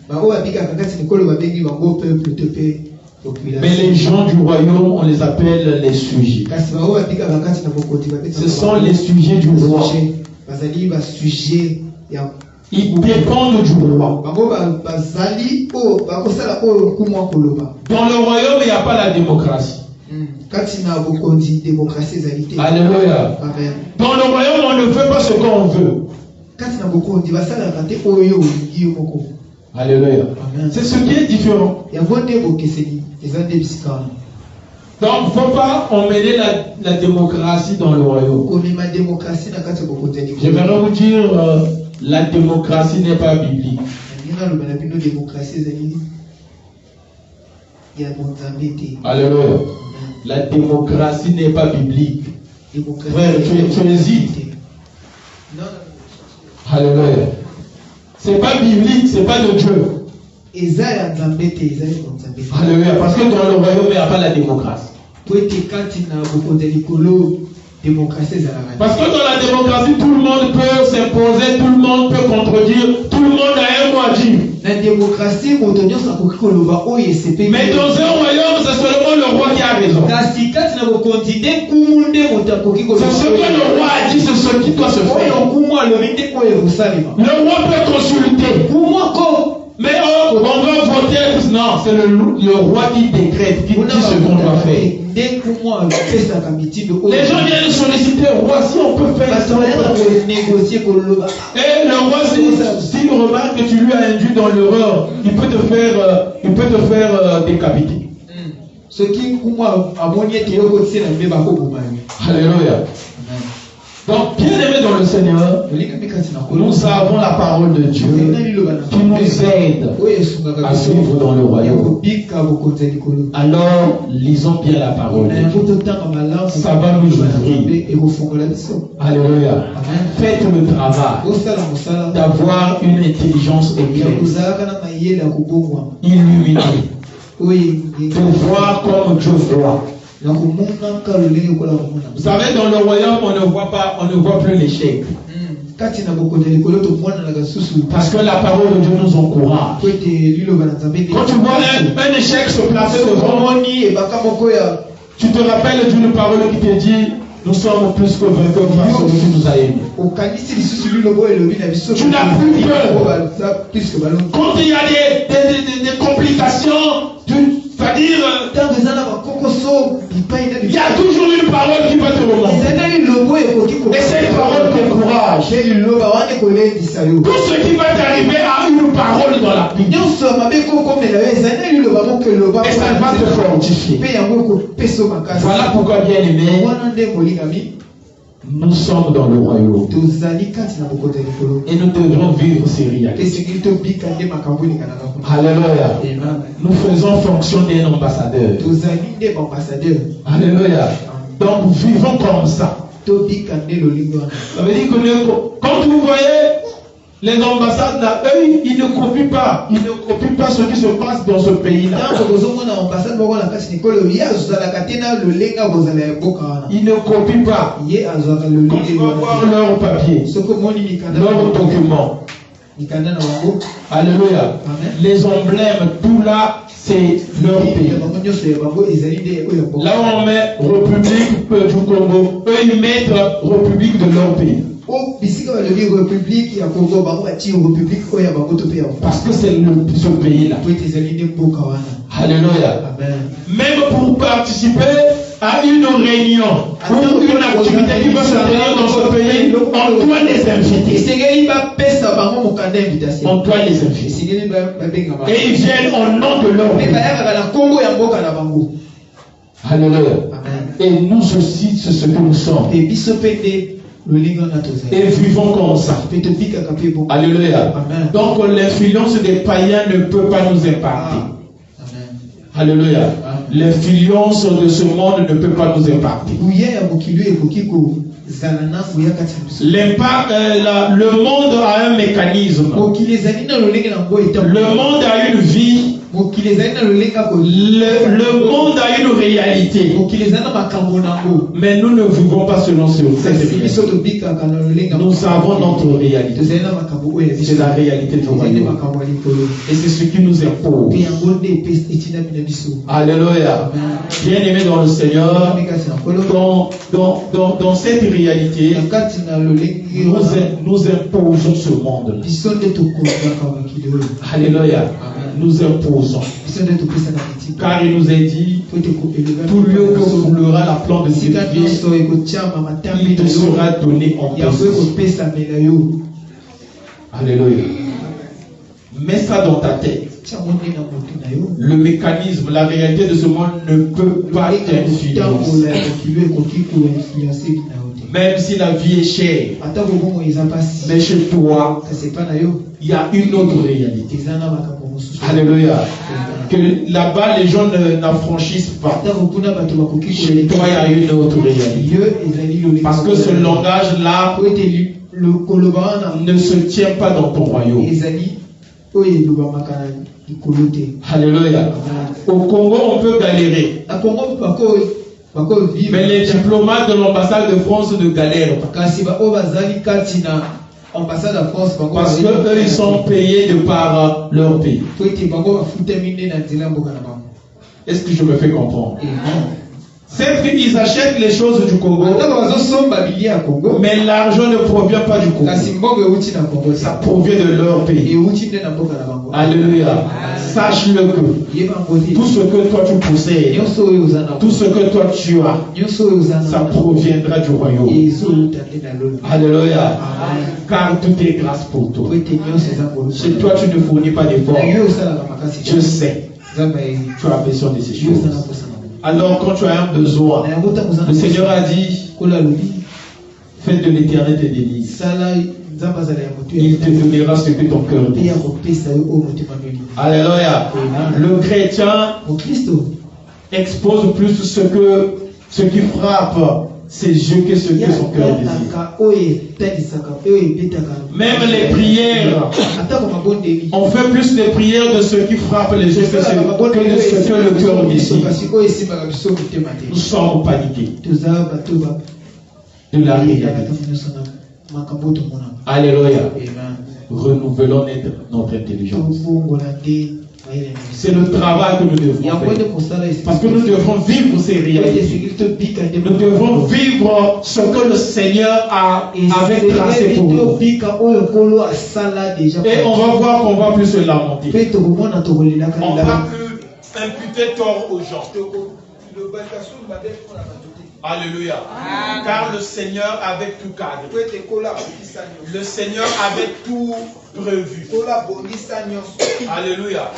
Mais les gens du royaume, on les appelle les sujets. Ce sont les sujets du roi. Ils dépendent du roi. Dans le royaume, il n'y a pas la démocratie. Alléluia. Dans le royaume, on ne fait pas ce qu'on veut. Alléluia. C'est ce qui est différent. Donc, il ne faut pas emmener la démocratie dans le royaume. Je vais vous dire, la démocratie n'est pas biblique. Alléluia. La démocratie n'est pas biblique. Frère, tu hésites. Alléluia. C'est pas biblique, c'est pas de Dieu. Alléluia. Parce que dans le royaume, il n'y a pas la démocratie. Parce que dans la démocratie, tout le monde peut s'imposer, tout le monde peut contredire, tout le monde a un mot à dire. Mais dans un royaume, c'est seulement le roi qui a raison. C'est ce que le roi a dit, c'est ce qui doit se faire. Le roi peut consulter. Mais on va voter. Non, c'est le roi qui décrète, qui dit ce qu'on doit faire. Les gens viennent solliciter le roi si on peut faire ça. Et le roi, s'il remarque que tu lui as induit dans l'erreur, il peut te faire décapiter. Alléluia. Donc, bien aimé dans le Seigneur, nous avons la parole de Dieu qui nous aide à vivre dans le royaume. Alors, lisons bien la parole de Dieu. Ça va nous ouvrir. Alléluia. Faites le travail d'avoir une intelligence éclairée, illuminée, de voir comme Dieu voit. Vous savez, dans le royaume, on ne voit plus l'échec. Parce que la parole de Dieu nous encourage. Quand tu vois un échec se placer devant, tu te rappelles d'une parole qui te dit: nous sommes plus que vainqueurs par celui qui nous a aimés. Tu n'as plus peur. Quand il y a des complications, c'est-à-dire, il y a toujours une parole qui va te remonter. Et cette parole t'encourage. Tout ce qui va t'arriver a une parole dans la Bible. Et ça va te fortifier. Voilà pourquoi, bien aimé, Nous sommes dans le royaume. tozali kati na bokoto ya likolo. Et nous devrons vivre ces réalités. Esengeli tobika nde makambo elekanaka kuna. Alléluia. Amen. Nous faisons fonction d'un ambassadeur. tozali nde baambassadeur. Alléluia. Donc vivons comme ça. tobika nde lolingo wana. Ça veut dire que quand vous voyez les ambassades là, eux, ils ne copient pas. Ils ne copient pas ce qui se passe dans ce pays-là. ntango kozomona ambassade moko na kati likolo ye azalaka te na lolenga kozala ya boka wana. Ils ne copient pas. ye azwaka Quand tu vas voir lolinga leurs papiers, soki omoni mikanda leurs documents. mikanda na bango. Alléluia. Amen. Les emblèmes, tout là, c'est leur pays. ya bango nyonso ya bango ezali nde oyo ya boka. Là où on met République du Congo, eux ils mettent République de leur pays. o bisika balobi république ya Congo bango batie république oyo ya bango to mpe ya Parce que c'est ce pays-là. po ete ezali nde mboka wana. Alléluia. Amen. Même pour participer à une réunion ou une activité qui va se tenir dans ce pays, on doit les inviter. esengeli bapesa bango mokanda invitation. On doit les inviter. esengeli babenga bango. Et ils viennent au nom de leur mpe pays. bayakaka na Congo ya mboka na bango. Alléluia. Amen. Et nous aussi, c'est ce que nous sommes. mpe biso mpe nde lolinga wana tozali. Et vivons comme ça. mpe tobikaka mpe bongo. Alléluia. Amen. Donc l'influence des païens ne peut pas nous impacter. Amen. Alléluia. L'influence de ce monde ne peut pas nous impacter. buya ya mokili oyo ekoki kozala na buya kati na biso. Le monde a un mécanisme. mokili ezali na lolenge na ngo eta. Le monde a une vie. mokili ezali na lolenga Le monde a une réalité. mokili ezali na makambo na ngo. Mais nous ne vivons pas selon cette kasi biso réalité. tobikaka na lolenga. Nous avons notre réalité. tozali na makambo oyo ya biso. C'est la réalité du ezali nde royaume. makambo ya likolo. Et c'est ce qui nous impose. mpe yango nde etinami na biso. Alléluia. Bien-aimés dans le Seigneur, Ami kati na nkolo. dans cette réalité, na kati na lolenge nous imposons ce monde. biso nde tokozaka mokili oyo. Alléluia. Amen. Nous imposons. biso nde topesaka mitika. Car il nous est dit, po ete koelega tout lieu que foulera la plante de ses sika pieds, nyonso ekotiama matambi il te na yo sera donné en yango possession. ekopesamela yo. Alléluia. Mets ça dans ta tête. tiango nde na motu na yo. Le mécanisme, la réalité de ce monde ne peut pas t'influencer. tambola ya mokili oyo ekoki koinfluence bina yo te. Même si la vie est chère, ata kobongo eza mpasi mais chez toi, kasi epa na yo il y a une autre réalité. eza na makambo mosusu. Alléluia. Que là-bas, les gens n'affranchissent pas. ata kokuna bato bakoki Chez toi, il y a une autre réalité. yo ezali lolenga. Parce que ce langage-là po ete koloba wana ne se tient pas dans ton royaume. ezali oyo elobamaka na likolo te. Alléluia. Au Congo, on peut galérer. na Congo bakovivre. Mais les diplomates de l'ambassade de France ne galèrent pas. kasi baoyo bazali kati na ambassade ya France bango Parce que eux, ils sont payés de par leur pays. po ete bango bafutami nde na nzela ya mboka na bango. Est-ce que je me fais comprendre? Amen. C'est qu'ils achètent les choses du Congo, atako bazosomba bilia ya Congo mais l'argent ne provient pas du Congo. kasi mbongo euti na Congo Ça provient de leur pays. euti nde na mboka na bango. Alléluia. Sache-le que ye bango te tout ce que toi tu possèdes, nyonso oyo oza na tout ce que toi tu as, nyonso oyo oza ça na proviendra du royaume. ezouta nde na lolo. Alléluia. Amen. Car tout est grâce pour toi. po ete nyonso eza Chez koluka toi, tu ne fournis pas d'efforts. na yo osalaka makasi Je sais, nzambe ayebi tu as besoin de ces yo oza na choses. mposa na bango. Alors, quand tu as un besoin, na yango ntango oza na le Seigneur a dit, kola lobi fais de l'éternel tes délices. sala nzambe azala ya motu Il te donnera ce que ton cœur mpe ya dit. kopesa yo oyo motema noli. Alléluia. Le chrétien mokristo expose plus ce qui frappe ses yeux que ce que son cœur désire. yataka oyo etalisaka oyo ebetaka. Même les prières, atako mabondeli on fait plus de prières de ce qui frappe les yeux que de ce que le cœur désire. kasi oyo esimbaka biso motema te. Nous sommes paniqués toza bato de la réalité. nyonso na makambo tomonaka. Alléluia. Amen. Renouvelons notre intelligence. tobongola nde C'est le travail que nous devons yango nde faire. mosala Parce que nous devons vivre ces réalités. esengeli tobika nde Nous devons vivre ce que le Seigneur avait tracé pour nous. tobika oyo nkolo asala deja. Et on va voir qu'on va plus se lamenter. mpe tokomona tokolelaka On ne va plus imputer tort aux gens. Alléluia. Car le Seigneur avait tout cadré. Le Seigneur avait tout prévu. Alléluia.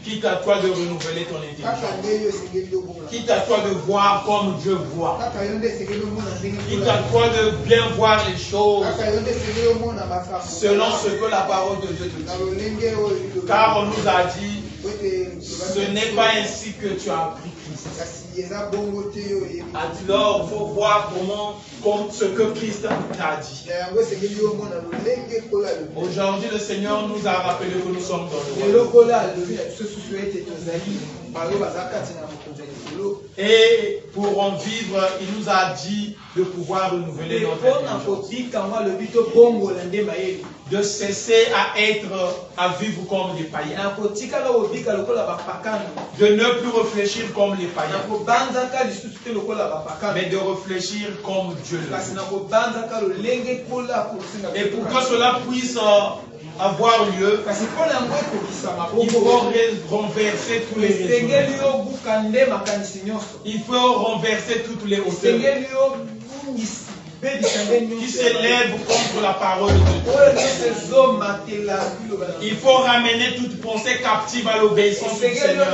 Quitte à toi de renouveler ton intelligence. Quitte à toi de voir comme Dieu voit. Quitte à toi de bien voir les choses selon ce que la parole de Dieu te dit. Car on nous a dit, ce n'est pas ainsi que tu as appris Christ. Alors, il faut voir comme ce que Christ t'a dit. Aujourd'hui, le Seigneur nous a rappelé que nous sommes dans le royaume. Et pour en vivre, il nous a dit de pouvoir renouveler notre intelligence. De cesser à vivre comme les païens. De ne plus réfléchir comme les païens. Mais de réfléchir comme Dieu le veut. Et pour que cela puisse avoir lieu, il faut renverser tous les raisons. Il faut renverser toutes les hauteurs qui s'élèvent contre la parole de Dieu. Il faut ramener toute pensée captive à l'obéissance du Seigneur.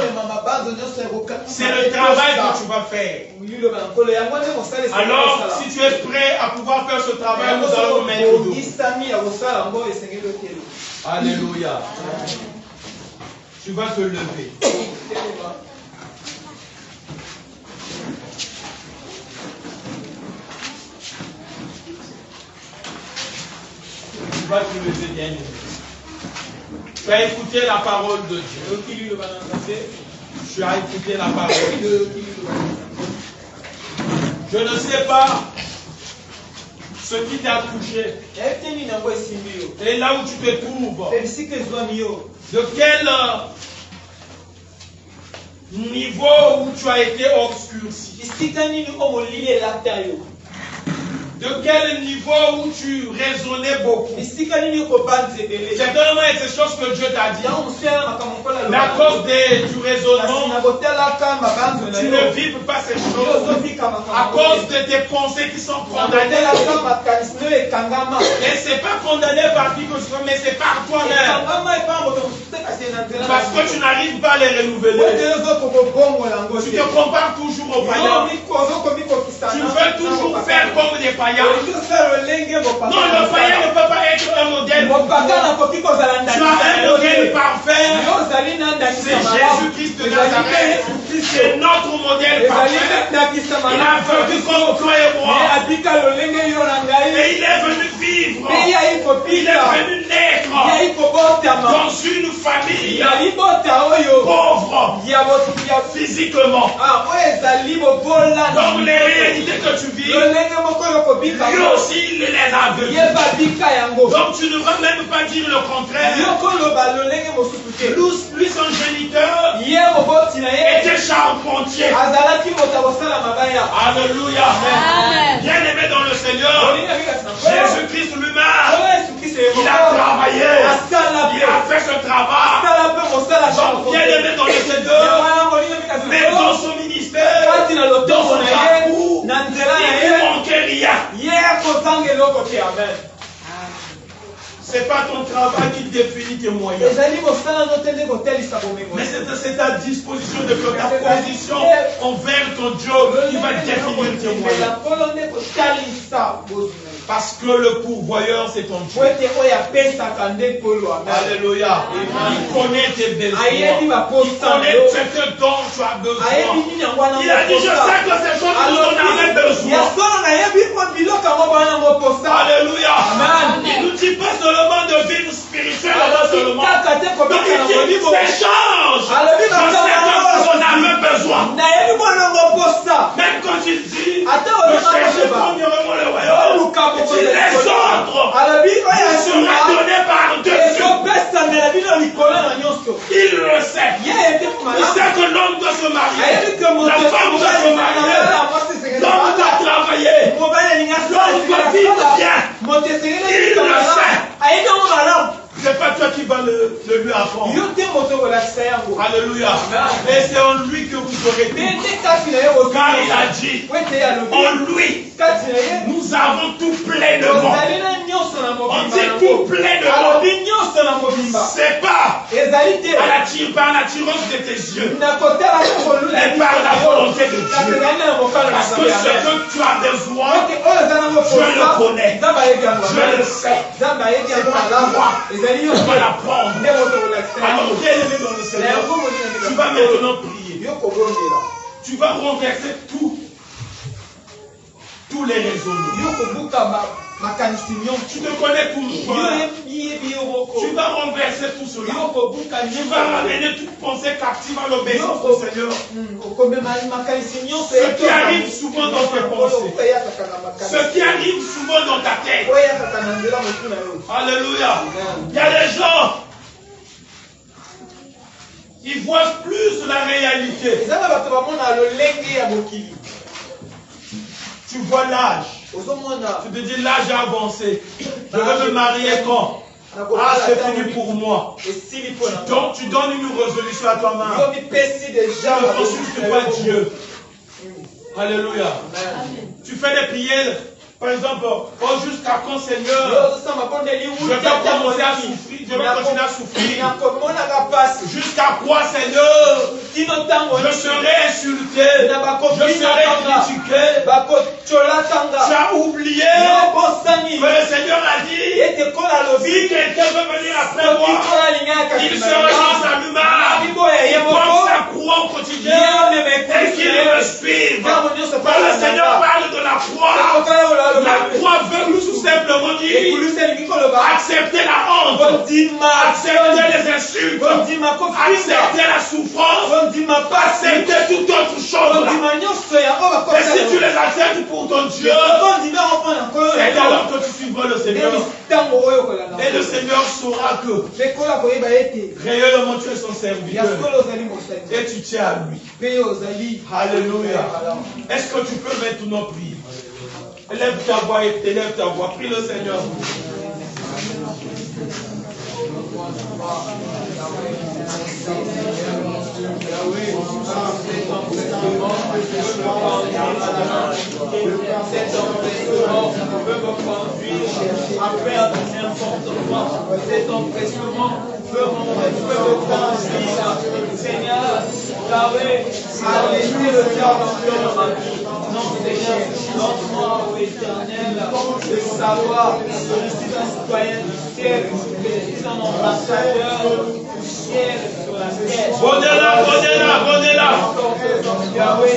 C'est le travail que tu vas faire. Alors, si tu es prêt à pouvoir faire ce travail, nous allons mettre au dos. Alléluia. Tu vas te lever. Tu vas te lever, bien-aimé. Tu as écouté la parole de Dieu. Tu as écouté la parole de Dieu. Je ne sais pas ce qui t'a touché. Et là où tu te trouves, de quel niveau où tu as été obscurci. De quel niveau où tu raisonnais beaucoup. Certainement, il y a des choses que Dieu t'a dit. Mais à cause du raisonnement, tu ne vives pas ces choses. À cause de tes pensées qui sont condamnées. Et ce n'est pas condamné par qui que ce soit, mais c'est par toi-même. Parce que tu n'arrives pas à les renouveler. Tu te compares toujours aux païens. Tu veux toujours faire comme des païens. Non, le païen ne peut pas être un modèle. Tu as un modèle parfait. C'est Jésus-Christ de Nazareth. C'est notre modèle parfait. Il a vécu comme toi et moi. Et il est venu vivre. Il est venu naître dans une famille pauvre physiquement. Donc les réalités que tu vis, lui aussi il les a vécues. Donc tu ne vas même pas dire le contraire. Lui son géniteur était charpentier. Alléluia. Bien aimé dans le Seigneur, Jésus-Christ lui-même, il a travaillé. Il a fait ce travail. Donc bien aimé dans le Seigneur, même dans son ministère, dans son parcours, il ne manquait rien. C'est pas ton travail qui définit tes moyens. Mais c'est ta disposition de ta position envers ton Dieu qui va définir tes moyens. Parce que le pourvoyeur c'est ton Dieu. Alléluia. Il connaît tes besoins. Il connaît ce dont tu as besoin. Il a dit, je sais que ces choses dont on avait besoin. Alléluia. Il nous dit pas seulement de vivre spirituellement seulement. Donc il dit ces choses. Je sais que on avait besoin. Même quand il dit, ne cherchez premièrement le royaume. Les autres sera donné par Dieu. Il le sait. Il sait que l'homme doit se marier. La femme doit se marier. L'homme doit travailler. L'homme doit vivre bien. Il le sait. Je C'est pas toi qui vas le lui apprendre. Alléluia. Et c'est en lui que vous aurez tout. Car il a dit, en lui, nous avons tout pleinement. On dit tout pleinement. C'est pas par l'attirance de tes yeux, mais par la volonté de Dieu. Parce que ce que tu as besoin, Dieu le connaît. Dieu le sait. C'est par la foi. Tu vas l'apprendre. Alors, bien aimé dans le Seigneur, tu vas maintenant prier. Tu vas renverser tous les raisonnements. Tu te connais tout le temps. Tu vas renverser tout cela. Tu vas ramener toute pensée captive à l'obéissance du Seigneur. Ce qui arrive souvent dans tes pensées, ce qui arrive souvent dans ta tête. Alléluia. Il y a des gens, ils voient plus la réalité. Tu vois l'âge. Tu te dis l'âge a avancé. Je veux me marier quand? Ah, c'est fini pour moi. Donc tu donnes une résolution à toi-même. Tu ne consultes pas Dieu. Alléluia. Tu fais des prières. Par exemple, oh, jusqu'à quand, Seigneur, je vais commencer à souffrir, je vais continuer à souffrir. Jusqu'à quoi, Seigneur, je serai insulté, je serai critiqué. Tu as oublié que le Seigneur a dit, si quelqu'un veut venir après moi, il sera dans sa lumière, il porte sa croix au quotidien et qu'il me suive. Quand le Seigneur parle de la croix, la croix veut tout simplement dire accepter la honte, accepter les insultes, accepter la souffrance, accepter toute autre chose. Et si tu les acceptes pour ton Dieu, c'est alors que tu suivras le Seigneur. Et le Seigneur saura que réellement tu es son serviteur et tu tiens à lui. Alléluia. Est-ce que tu peux maintenant prier? Élève ta voix et élève ta voix. Prie le Seigneur. Cet empressement peut me conduire à faire n'importe quoi. Cet empressement peut me conduire, Seigneur, à laisser le cœur dans ma vie. Non, Seigneur, donne-moi au Éternel de savoir que je suis un citoyen du ciel, que je suis un ambassadeur du ciel sur la terre. Prenez-la. Yahweh,